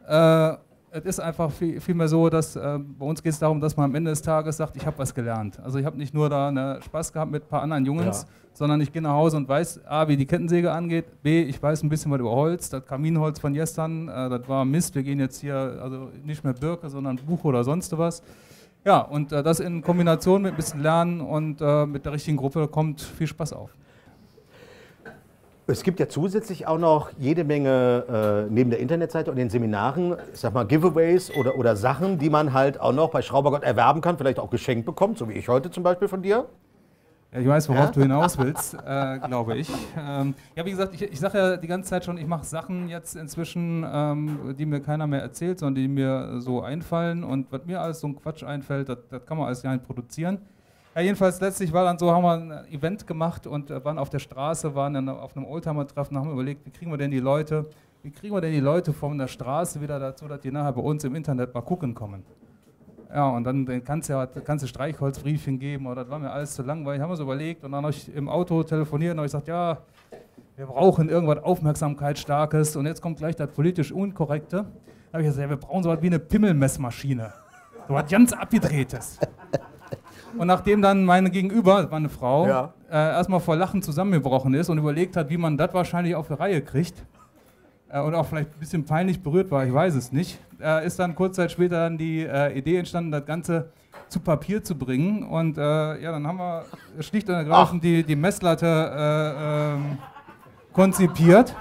Es ist einfach vielmehr so, dass bei uns geht es darum, dass man am Ende des Tages sagt, ich habe was gelernt. Also ich habe nicht nur da Spaß gehabt mit ein paar anderen Jungs, sondern ich gehe nach Hause und weiß, A, wie die Kettensäge angeht, B, ich weiß ein bisschen was über Holz, das Kaminholz von gestern, das war Mist, wir gehen jetzt hier, also nicht mehr Birke, sondern Buche oder sonst was. Ja, und das in Kombination mit ein bisschen Lernen und mit der richtigen Gruppe kommt viel Spaß auf. Es gibt ja zusätzlich auch noch jede Menge neben der Internetseite und den Seminaren, ich sag mal, Giveaways oder Sachen, die man halt auch noch bei Schraubergott erwerben kann, vielleicht auch geschenkt bekommt, so wie ich heute zum Beispiel von dir. Ja, ich weiß, worauf du hinaus willst, glaube ich. Ja, wie gesagt, ich sage ja die ganze Zeit schon, ich mache Sachen jetzt inzwischen, die mir keiner mehr erzählt, sondern die mir so einfallen. Und was mir alles so ein Quatsch einfällt, das kann man alles gar nicht produzieren. Ja, jedenfalls letztlich war dann so, haben wir ein Event gemacht und waren auf der Straße, waren dann auf einem Oldtimer-Treffen, haben überlegt, wie kriegen wir denn die Leute von der Straße wieder dazu, dass die nachher bei uns im Internet mal gucken kommen. Ja, und dann kannst du Streichholzbriefchen geben, oder das war mir alles zu langweilig, haben wir so überlegt und dann habe ich im Auto telefoniert und habe gesagt, ja, wir brauchen irgendwas Aufmerksamkeitsstarkes und jetzt kommt gleich das politisch Unkorrekte. Da habe ich gesagt, ja, wir brauchen so was wie eine Pimmelmessmaschine, so was ganz Abgedrehtes. Und nachdem dann meine Gegenüber, das war eine Frau, erstmal vor Lachen zusammengebrochen ist und überlegt hat, wie man das wahrscheinlich auf die Reihe kriegt und auch vielleicht ein bisschen peinlich berührt war, ich weiß es nicht, ist dann kurz Zeit später dann die Idee entstanden, das Ganze zu Papier zu bringen. Und dann haben wir schlicht und ergreifend die Messlatte konzipiert.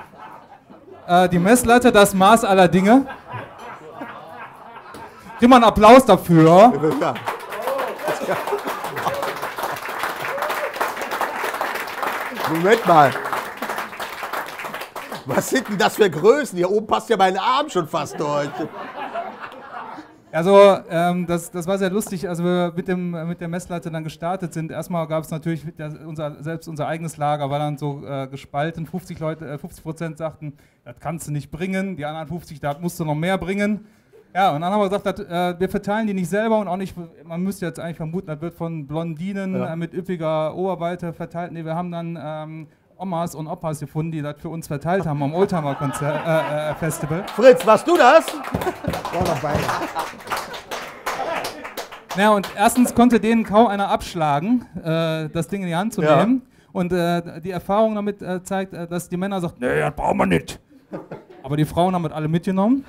Die Messlatte, das Maß aller Dinge. Gib mal einen Applaus dafür. Moment mal. Was sind denn das für Größen? Hier oben passt ja mein Arm schon fast durch. Also das war sehr lustig, als wir mit der Messlatte dann gestartet sind. Erstmal gab es natürlich, selbst unser eigenes Lager war dann so gespalten. 50% sagten, das kannst du nicht bringen. Die anderen 50, das musst du noch mehr bringen. Ja, und dann haben wir gesagt, wir verteilen die nicht selber und auch nicht, man müsste jetzt eigentlich vermuten, das wird von Blondinen mit üppiger Oberweite verteilt. Nee, wir haben dann Omas und Opas gefunden, die das für uns verteilt haben am Oldtimer Festival. Fritz, warst du das? War dabei. Ja, und erstens konnte denen kaum einer abschlagen, das Ding in die Hand zu nehmen. Und die Erfahrung damit zeigt, dass die Männer sagen, nee, das brauchen wir nicht. Aber die Frauen haben das alle mitgenommen.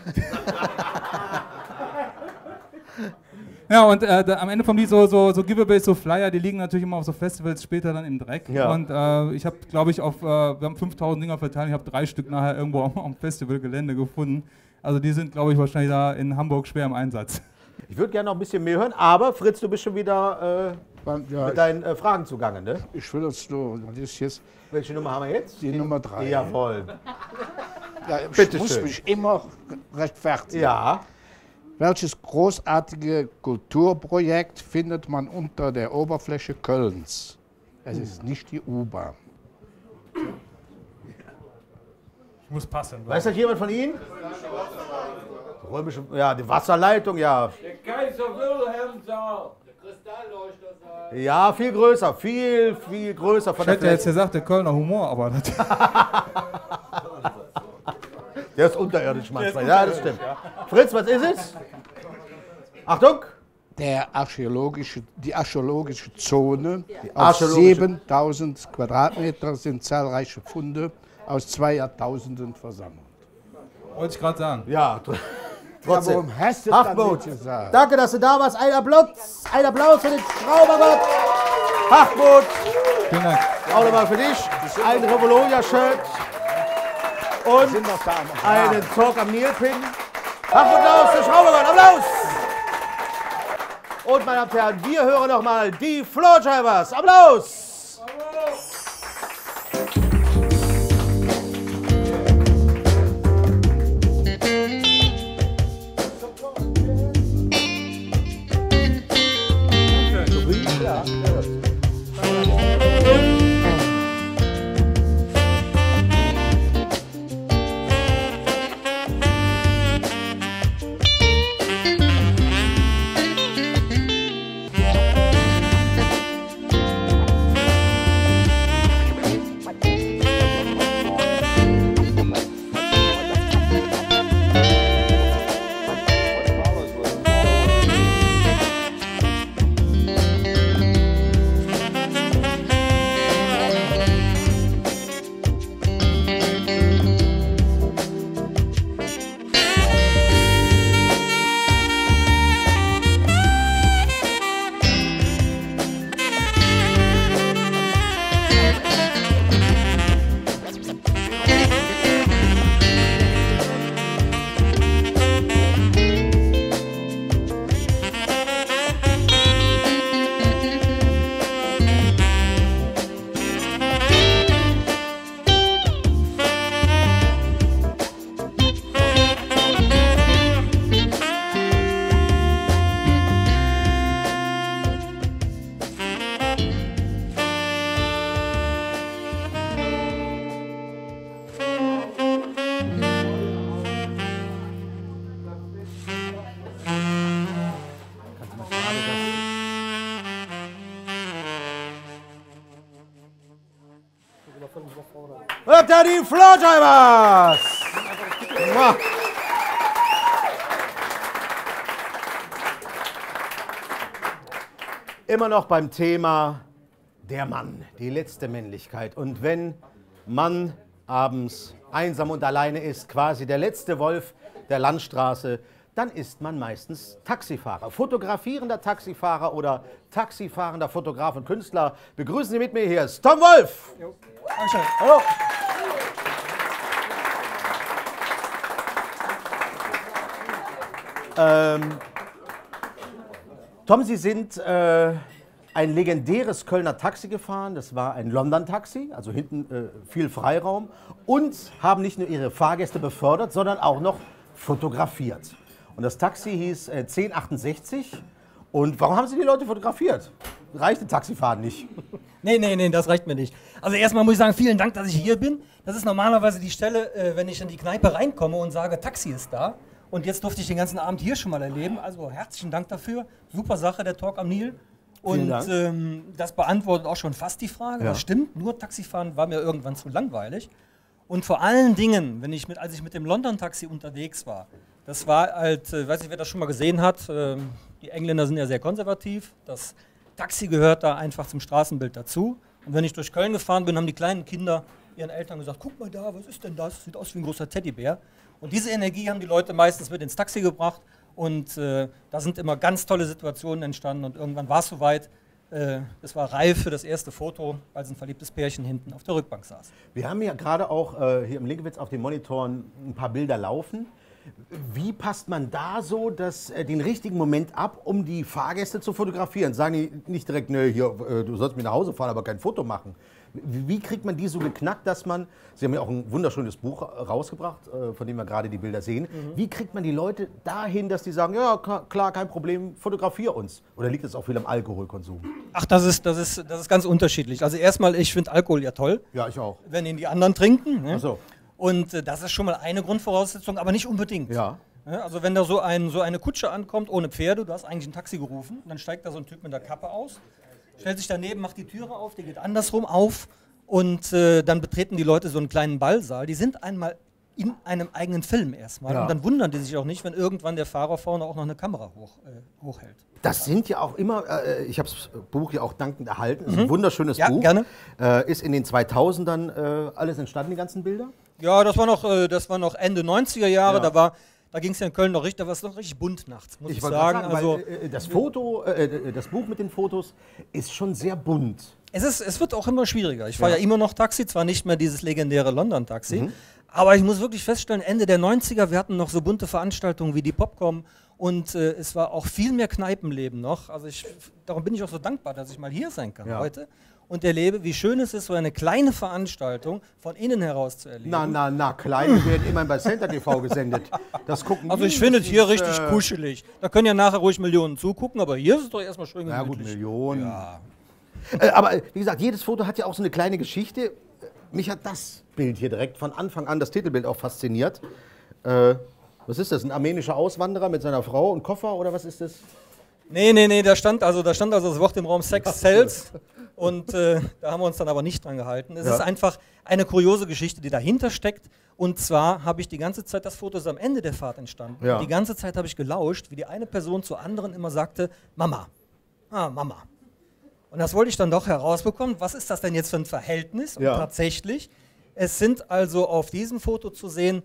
Ja, und am Ende vom Lied so Giveaways, so Flyer, die liegen natürlich immer auf so Festivals später dann im Dreck. Ja. Und ich habe, glaube ich, wir haben 5000 Dinger verteilt, ich habe 3 Stück nachher irgendwo am Festivalgelände gefunden. Also die sind, glaube ich, wahrscheinlich da in Hamburg schwer im Einsatz. Ich würde gerne noch ein bisschen mehr hören, aber Fritz, du bist schon wieder mit deinen Fragen zugange, ne? Ich will jetzt nur, das ist jetzt... Welche Nummer haben wir jetzt? Die Nummer 3. Jawohl. Ja, ich Bitte muss schön. mich immer rechtfertigen. Ja. Welches großartige Kulturprojekt findet man unter der Oberfläche Kölns? Es ist nicht die U-Bahn. Ich muss passen. Weiß das jemand von Ihnen? Römische, ja, die Wasserleitung, ja. Der Kaiser Wilhelm-Saal. Der Kristallleuchtersaal. Ja, viel größer, viel größer von Ich der hätte jetzt Fläche. gesagt, der Kölner Humor, aber das Der ist unterirdisch manchmal, ja, das stimmt. Fritz, was ist es? Achtung! Die archäologische Zone. Auf archäologische- 7000 Quadratmeter sind zahlreiche Funde aus 2 Jahrtausenden versammelt. wollte ich gerade sagen. Ja, trotzdem. warum hast du das Hartmut, nicht gesagt? danke, dass du da warst. Ein Applaus für den Schraubergott. Hartmut, Vielen Dank. auch nochmal für dich. Ein Revoluja-Shirt und einen Talk am Nil-Pin. Hartmut Applaus für Schraubergott. Applaus! Und meine Damen und Herren, wir hören nochmal die Floorjivers. Applaus! Hört da die Floorjivers! Mua. Immer noch beim Thema der Mann, die letzte Männlichkeit. Und wenn Mann abends einsam und alleine ist, quasi der letzte Wolf der Landstraße, dann ist man meistens Taxifahrer. Fotografierender Taxifahrer oder taxifahrender Fotograf und Künstler. Begrüßen Sie mit mir, hier ist Tom Wolf. Dankeschön. Hallo. Tom, Sie sind ein legendäres Kölner Taxi gefahren. Das war ein London-Taxi, also hinten viel Freiraum. Und haben nicht nur Ihre Fahrgäste befördert, sondern auch noch fotografiert. Und das Taxi hieß 1068. Und warum haben Sie die Leute fotografiert? Reicht ein Taxifahren nicht? Nee, das reicht mir nicht. Also erstmal muss ich sagen, vielen Dank, dass ich hier bin. Das ist normalerweise die Stelle, wenn ich in die Kneipe reinkomme und sage, Taxi ist da. Und jetzt durfte ich den ganzen Abend hier schon mal erleben. Also herzlichen Dank dafür. Super Sache, der Talk am Nil. Und das beantwortet auch schon fast die Frage. Ja. Das stimmt, nur Taxifahren war mir irgendwann zu langweilig. Und vor allen Dingen, als ich mit dem London-Taxi unterwegs war, das war halt, weiß nicht, wer das schon mal gesehen hat, die Engländer sind ja sehr konservativ, das Taxi gehört da einfach zum Straßenbild dazu. Und wenn ich durch Köln gefahren bin, haben die kleinen Kinder ihren Eltern gesagt, guck mal da, was ist denn das? Sieht aus wie ein großer Teddybär. Und diese Energie haben die Leute meistens mit ins Taxi gebracht und da sind immer ganz tolle Situationen entstanden und irgendwann war es soweit. Es war reif für das erste Foto, als ein verliebtes Pärchen hinten auf der Rückbank saß. Wir haben ja gerade auch hier im Linkewitz auf den Monitoren ein paar Bilder laufen. Wie passt man da so den richtigen Moment ab, um die Fahrgäste zu fotografieren? Sagen die nicht direkt, nö, hier, du sollst mich nach Hause fahren, aber kein Foto machen. Wie kriegt man die so geknackt, dass man, Sie haben ja auch ein wunderschönes Buch rausgebracht, von dem wir gerade die Bilder sehen. Wie kriegt man die Leute dahin, dass die sagen, ja klar, kein Problem, fotografier uns? Oder liegt es auch viel am Alkoholkonsum? Ach, das ist ganz unterschiedlich. Also erstmal, ich finde Alkohol ja toll. Ja, ich auch. Wenn ihn die anderen trinken. Ne? Ach so. Und das ist schon mal eine Grundvoraussetzung, aber nicht unbedingt. Ja. Also wenn da so eine Kutsche ankommt ohne Pferde, du hast eigentlich ein Taxi gerufen, dann steigt da so ein Typ mit der Kappe aus, stellt sich daneben, macht die Türe auf, die geht andersrum auf und dann betreten die Leute so einen kleinen Ballsaal. Die sind einmal in einem eigenen Film erstmal und dann wundern die sich auch nicht, wenn irgendwann der Fahrer vorne auch noch eine Kamera hochhält. Das sind ja auch immer, ich habe das Buch ja auch dankend erhalten, es ist ein wunderschönes Buch. Gerne. Ist in den 2000ern alles entstanden, die ganzen Bilder? Ja, das war noch Ende 90er Jahre, da ging es ja in Köln noch richtig, da war es noch richtig bunt nachts, muss ich sagen. Also, das Buch mit den Fotos ist schon sehr bunt. Es wird auch immer schwieriger. Ich fahre ja immer noch Taxi, zwar nicht mehr dieses legendäre London-Taxi, aber ich muss wirklich feststellen, Ende der 90er, wir hatten noch so bunte Veranstaltungen wie die Popcom und es war auch viel mehr Kneipenleben noch. Also darum bin ich auch so dankbar, dass ich mal hier sein kann heute und erlebe, wie schön es ist, so eine kleine Veranstaltung von innen heraus zu erleben. Kleine werden immerhin bei Center TV gesendet. Das gucken also ich finde es hier richtig kuschelig. Da können ja nachher ruhig Millionen zugucken, aber hier ist es doch erstmal schön gemütlich. Ja gut, Millionen. Ja. Aber wie gesagt, jedes Foto hat ja auch so eine kleine Geschichte. Mich hat das Bild hier direkt von Anfang an, das Titelbild auch fasziniert. Was ist das, ein armenischer Auswanderer mit seiner Frau und Koffer oder was ist das? Nee, da stand also das Wort im Raum Sex Sells und da haben wir uns dann aber nicht dran gehalten. Es ist einfach eine kuriose Geschichte, die dahinter steckt und zwar habe ich die ganze Zeit, das Foto ist am Ende der Fahrt entstanden, die ganze Zeit habe ich gelauscht, wie die eine Person zur anderen immer sagte, Mama, Mama. Und das wollte ich dann doch herausbekommen, was ist das denn jetzt für ein Verhältnis? Und tatsächlich, es sind also auf diesem Foto zu sehen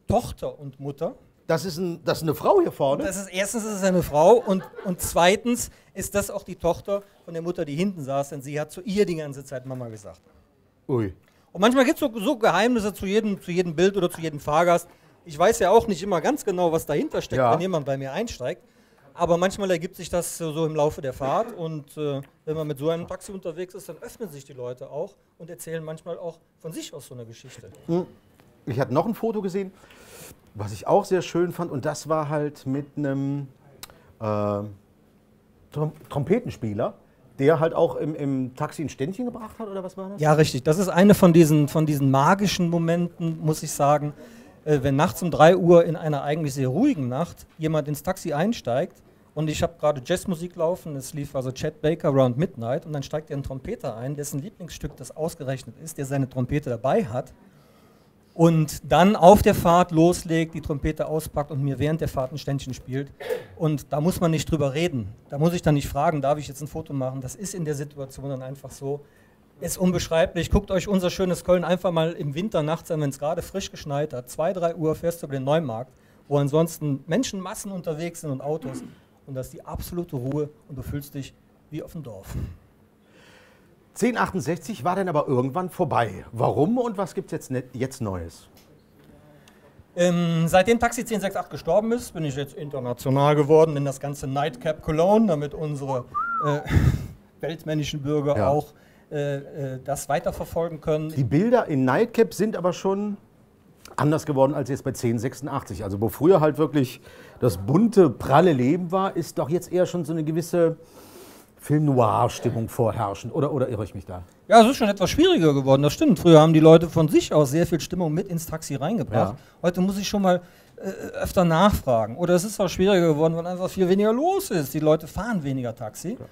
Tochter und Mutter. Das ist eine Frau hier vorne? Erstens ist es eine Frau und zweitens ist das auch die Tochter von der Mutter, die hinten saß, denn sie hat zu ihr die ganze Zeit Mama gesagt. Ui. Und manchmal gibt es so Geheimnisse zu jedem Bild oder zu jedem Fahrgast. Ich weiß ja auch nicht immer ganz genau, was dahinter steckt, wenn jemand bei mir einsteigt. Aber manchmal ergibt sich das so im Laufe der Fahrt und wenn man mit so einem Taxi unterwegs ist, dann öffnen sich die Leute auch und erzählen manchmal auch von sich aus so eine Geschichte. Ich hatte noch ein Foto gesehen, was ich auch sehr schön fand und das war halt mit einem Trompetenspieler, der halt auch im Taxi ein Ständchen gebracht hat oder was war das? Ja, richtig. Das ist eine von diesen magischen Momenten, muss ich sagen, wenn nachts um 3 Uhr in einer eigentlich sehr ruhigen Nacht jemand ins Taxi einsteigt und ich habe gerade Jazzmusik laufen, es lief also Chet Baker Around Midnight und dann steigt ein Trompeter ein, dessen Lieblingsstück das ausgerechnet ist, der seine Trompete dabei hat und dann auf der Fahrt loslegt, die Trompete auspackt und mir während der Fahrt ein Ständchen spielt und da muss man nicht drüber reden, da muss ich dann nicht fragen, darf ich jetzt ein Foto machen, das ist in der Situation dann einfach so. Ist unbeschreiblich. Guckt euch unser schönes Köln einfach mal im Winter nachts an, wenn es gerade frisch geschneit hat. 2, 3 Uhr fährst du über den Neumarkt, wo ansonsten Menschenmassen unterwegs sind und Autos. Und das ist die absolute Ruhe und du fühlst dich wie auf dem Dorf. 1068 war dann aber irgendwann vorbei. Warum und was gibt es jetzt Neues? Seitdem Taxi 1068 gestorben ist, bin ich jetzt international geworden in das ganze Nightcap Cologne, damit unsere weltmännischen Bürger auch das weiterverfolgen können. Die Bilder in Nightcap sind aber schon anders geworden als jetzt bei 1086. Also wo früher halt wirklich das bunte, pralle Leben war, ist doch jetzt eher schon so eine gewisse Film-Noir-Stimmung vorherrschend. Oder irre ich mich da? Ja, es ist schon etwas schwieriger geworden, das stimmt. Früher haben die Leute von sich aus sehr viel Stimmung mit ins Taxi reingebracht. Ja. Heute muss ich schon mal öfter nachfragen. Oder es ist auch schwieriger geworden, weil einfach viel weniger los ist. Die Leute fahren weniger Taxi. Ja.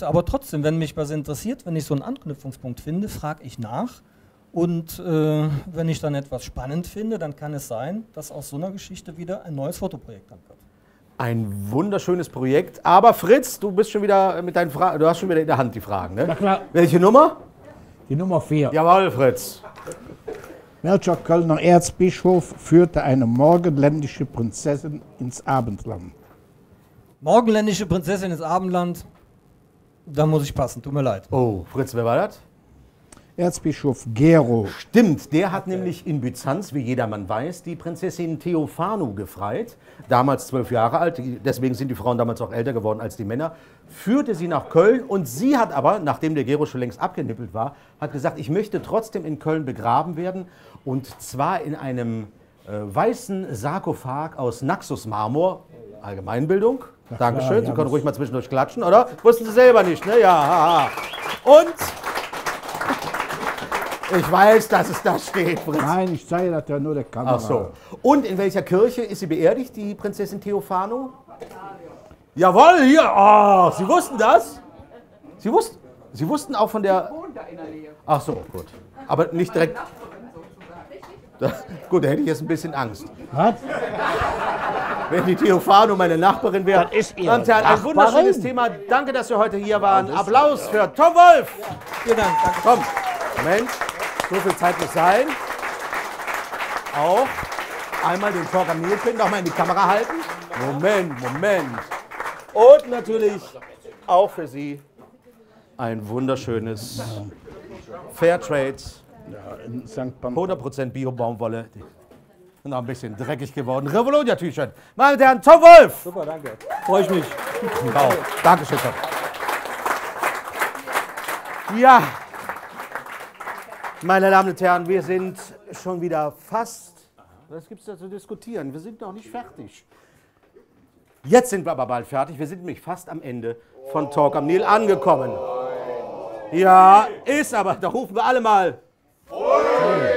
Aber trotzdem, wenn mich was interessiert, wenn ich so einen Anknüpfungspunkt finde, frage ich nach. Und wenn ich dann etwas spannend finde, dann kann es sein, dass aus so einer Geschichte wieder ein neues Fotoprojekt ankommt. Ein wunderschönes Projekt. Aber Fritz, du bist schon wieder mit deinen Fragen, du hast schon wieder in der Hand die Fragen, ne? Na klar. Welche Nummer? Die Nummer 4. Jawohl, Fritz. Welcher Kölner Erzbischof führte eine morgenländische Prinzessin ins Abendland? Morgenländische Prinzessin ins Abendland? Da muss ich passen, tut mir leid. Oh, Fritz, wer war das? Erzbischof Gero. Stimmt, der hat nämlich in Byzanz, wie jedermann weiß, die Prinzessin Theophanu gefreit. Damals 12 Jahre alt, deswegen sind die Frauen damals auch älter geworden als die Männer. Führte sie nach Köln und sie hat aber, nachdem der Gero schon längst abgenippelt war, hat gesagt, ich möchte trotzdem in Köln begraben werden. Und zwar in einem weißen Sarkophag aus Naxos-Marmor. Allgemeinbildung. Ja, Dankeschön. klar, Sie können ruhig mal zwischendurch klatschen, oder? Wussten Sie selber nicht, ne? Ja, haha. Und ich weiß, dass es da steht, Fritz. Nein, ich zeige das ja nur der Kamera. Ach so. Und in welcher Kirche ist sie beerdigt, die Prinzessin Theophanu? Jawohl, hier. Oh, Sie wussten das? Sie wussten auch von der... Ach so, gut. Aber nicht direkt... Gut, da hätte ich jetzt ein bisschen Angst. Was? Wenn die Theophanu meine Nachbarin wäre. Das ist ihre Damen und Herren, ein Nachbarin. wunderschönes Thema. Danke, dass wir heute hier waren. Applaus für Tom Wolf. Vielen Dank. Danke. Komm, Moment, so viel Zeit muss sein. Auch einmal den Talk am Nilpin noch mal in die Kamera halten. Moment. Und natürlich auch für Sie ein wunderschönes Fairtrade. Ja, in St. Pam 100% Bio-Baumwolle. Noch ein bisschen dreckig geworden. Revolution-T-Shirt. Meine Damen und Herren, Tom Wolf. Super, danke. Freue ich mich. Wow. Dankeschön, Tom. Ja, meine Damen und Herren, wir sind schon wieder fast, was gibt es da zu diskutieren? Wir sind noch nicht fertig. Jetzt sind wir aber bald fertig. Wir sind nämlich fast am Ende von Talk am Nil angekommen. Ja, ist aber, da rufen wir alle mal.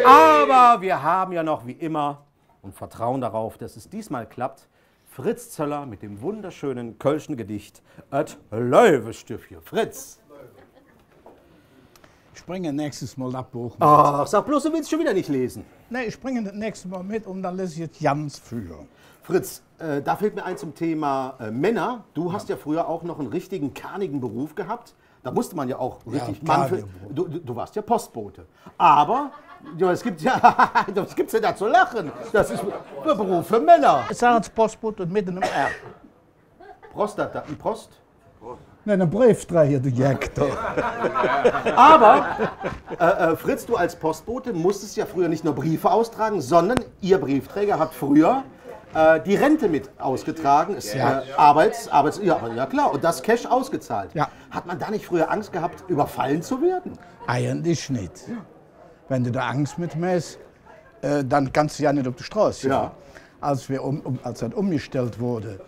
Aber wir haben ja noch wie immer und vertrauen darauf, dass es diesmal klappt. Fritz Zöller mit dem wunderschönen kölschen Gedicht Et Löwestüffchen. Fritz. Ich bringe nächstes Mal das Buch mit. Ach, sag bloß, du willst schon wieder nicht lesen. Nee, ich bringe das nächste Mal mit und dann lese ich jetzt ganz für. Fritz, da fällt mir ein zum Thema Männer. Du hast ja früher auch noch einen richtigen kernigen Beruf gehabt. Da musste man ja auch richtig... Du warst ja Postbote. Aber ja, was gibt's denn da zu lachen? Das ist ein Beruf für Männer. Ich sage als Postbote mit einem R. Prostata, Post? Nein, ein Briefträger, du Jektor. Aber, Fritz, du als Postbote musstest ja früher nicht nur Briefe austragen, sondern Ihr Briefträger hat früher die Rente mit ausgetragen, ja klar, und das Cash ausgezahlt. Ja. Hat man da nicht früher Angst gehabt, überfallen zu werden? Eigentlich nicht. Wenn du da Angst mit hast, dann kannst du ja nicht auf die Straße. Ja. Als das umgestellt wurde,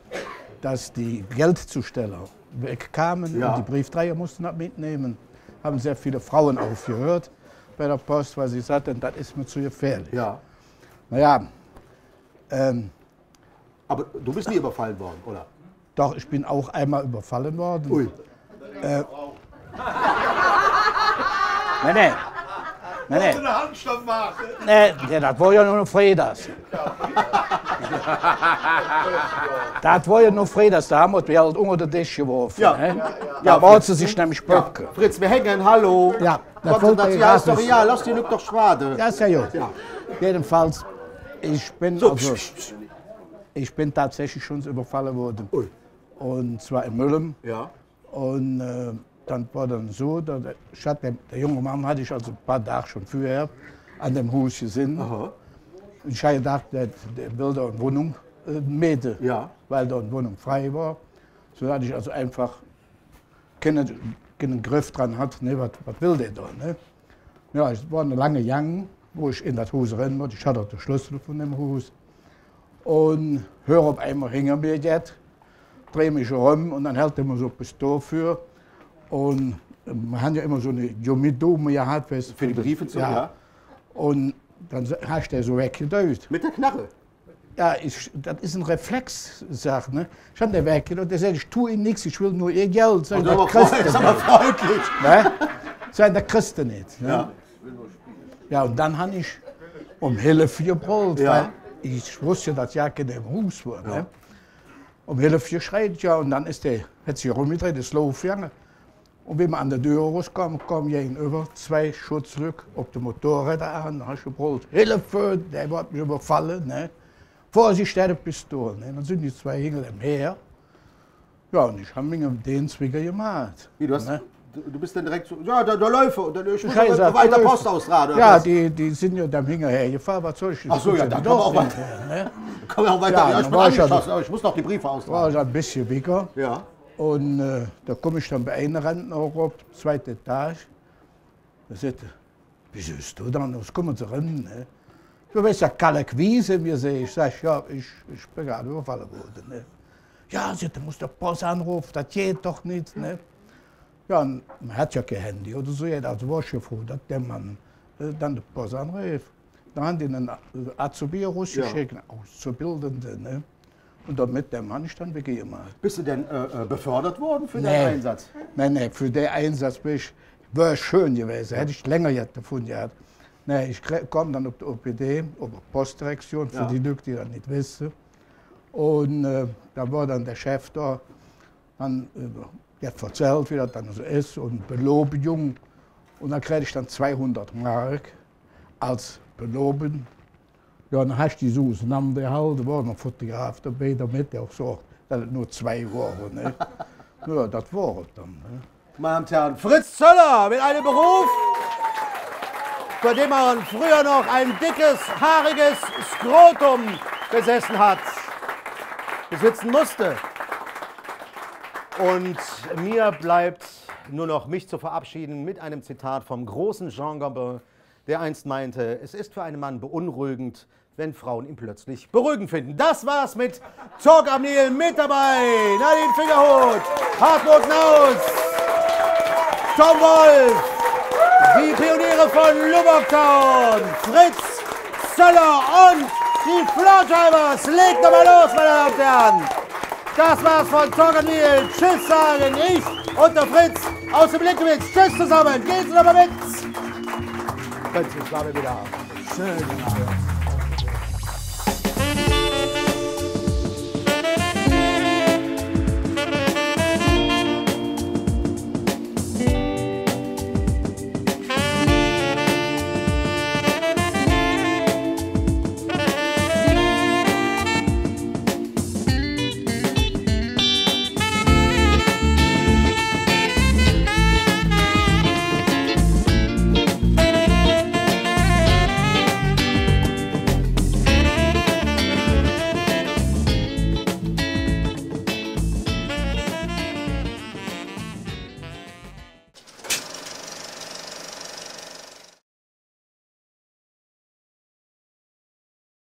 dass die Geldzusteller wegkamen und die Briefträger mussten das mitnehmen, haben sehr viele Frauen aufgehört bei der Post, weil sie sagten, das ist mir zu gefährlich. Ja. Naja. Aber du bist nie überfallen worden, oder? Doch, ich bin auch einmal überfallen worden. Ui. Nee. Nee, das war ja nur Freitags. Das war ja nur Freitags, da haben wir die halt unter den Tisch geworfen. Ja. Ne? Da baut sie sich nämlich Böcke. Ja. Fritz, wir hängen, hallo. Ja, ja, ist doch ja, lass die Lück doch schwade. Ja, ist ja gut. Ja. Jedenfalls, ich bin tatsächlich schon überfallen worden. Ui. Und zwar in Müllem. Ja. Und dann war dann so, der junge Mann hatte ich also ein paar Tage schon vorher an dem Haus gesehen. Aha. Und ich habe gedacht, der will da eine Wohnung mieten, weil da eine Wohnung frei war. So dass ich also einfach keinen Griff dran hatte, ne, was will der da? Ne? Ja, es war eine lange Gang, wo ich in das Haus rennen musste. Ich hatte auch den Schlüssel von dem Haus. Und höre auf einmal hinter mir jetzt, drehe mich rum und dann hält er mir so ein Pistol für. Und wir haben ja immer so eine Jomidume gehabt. Für die Briefe zu, ja. Und dann hast du so weggedeutet. Mit der Knarre? Ja, das ist ein Reflex-Sache. Ne? Ich habe den weggedeutet, der sagt, ich tue ihm nichts, ich will nur ihr Geld. Das ist aber freundlich. Ne? Sagen, der kriegst du nicht. Ne? Ja. Ja, und dann habe ich um Hilfe gebrüllt, Ja. weil ich wusste, dass ja in dem Haus war. Ne? Ja. Um Hilfe geschreit, ja, und dann hat sich rumgedreht, ist losgegangen. Und wenn wir an der Tür rauskamen, kam gegenüber 2 Schutz zurück auf den Motorräder an, dann habe ich gebrüllt, Hilfe, der wird mich überfallen. Ne? Vorsicht, der Pistole. Ne? Dann sind die 2 Engel im Meer. Ja, und ich habe mich um den Zwicker gemacht. Wie, du hast Du bist dann direkt so, ja, der Läufer, ich muss aber weiter Post austragen. Ja, die sind ja dann hinterhergefahren, was soll ich? Ach so, ja, dann kann man auch weiter. Ne? Kann man auch weiter. Ja, ich bin angeschlossen, aber ich muss noch die Briefe austragen. War ich ein bisschen bigger. Ja. Und da komme ich dann bei einer Rentner auf, zweite Etage. Da sagte, wieso bist du dann? Was kommen Sie rein? Ne? Du weißt ja, Kalkwiese, mir sehe ich. Sag ja, ich bin gerade überfallen worden. Ne? Ja, sie muss der Post anrufen, das geht doch nicht. Ne? Ja, man hat ja kein Handy oder so. Also war ich ja froh, dass der Mann dann der Post anrief. Dann haben die einen Azubi rausgeschickt, Auszubildende. Ne? Und damit der Mann ist dann begeben. Bist du denn befördert worden für den Einsatz? Nein, für den Einsatz wäre schön gewesen. Hätte ich länger jetzt davon gehabt. Nee, ich komme dann auf die OPD, auf die Postdirektion, für die Leute, die das nicht wissen. Und da war dann der Chef da, dann hat erzählt, wie das dann so ist, und Belobigung. Und dann kriege ich dann 200 Mark als Belobigung. Ja, dann hast du die so auseinandergehalten, da war noch ein Fotograf dabei, damit er auch so, dass es nur 2 waren. Ne? Ja, das war es dann. Ne? Meine Damen und Herren, Fritz Zöller mit einem Beruf, bei dem man früher noch ein dickes, haariges Skrotum besessen hat, besitzen musste. Und mir bleibt nur noch, mich zu verabschieden mit einem Zitat vom großen Jean Gabin, der einst meinte, es ist für einen Mann beunruhigend, wenn Frauen ihn plötzlich beruhigend finden. Das war's mit Talk am Nil, mit dabei Nadine Fingerhut, Hartmut Naus, Tom Wolf, die Pioniere von Lubbocktown, Fritz Zöller und die Flautschreibers. Legt doch mal los, meine Damen und Herren. Das war's von Talk am Nil. Tschüss sagen ich und der Fritz aus dem Blickwitz. Tschüss zusammen. Geht's noch mal mit. Fritz, ich war wieder. Schön.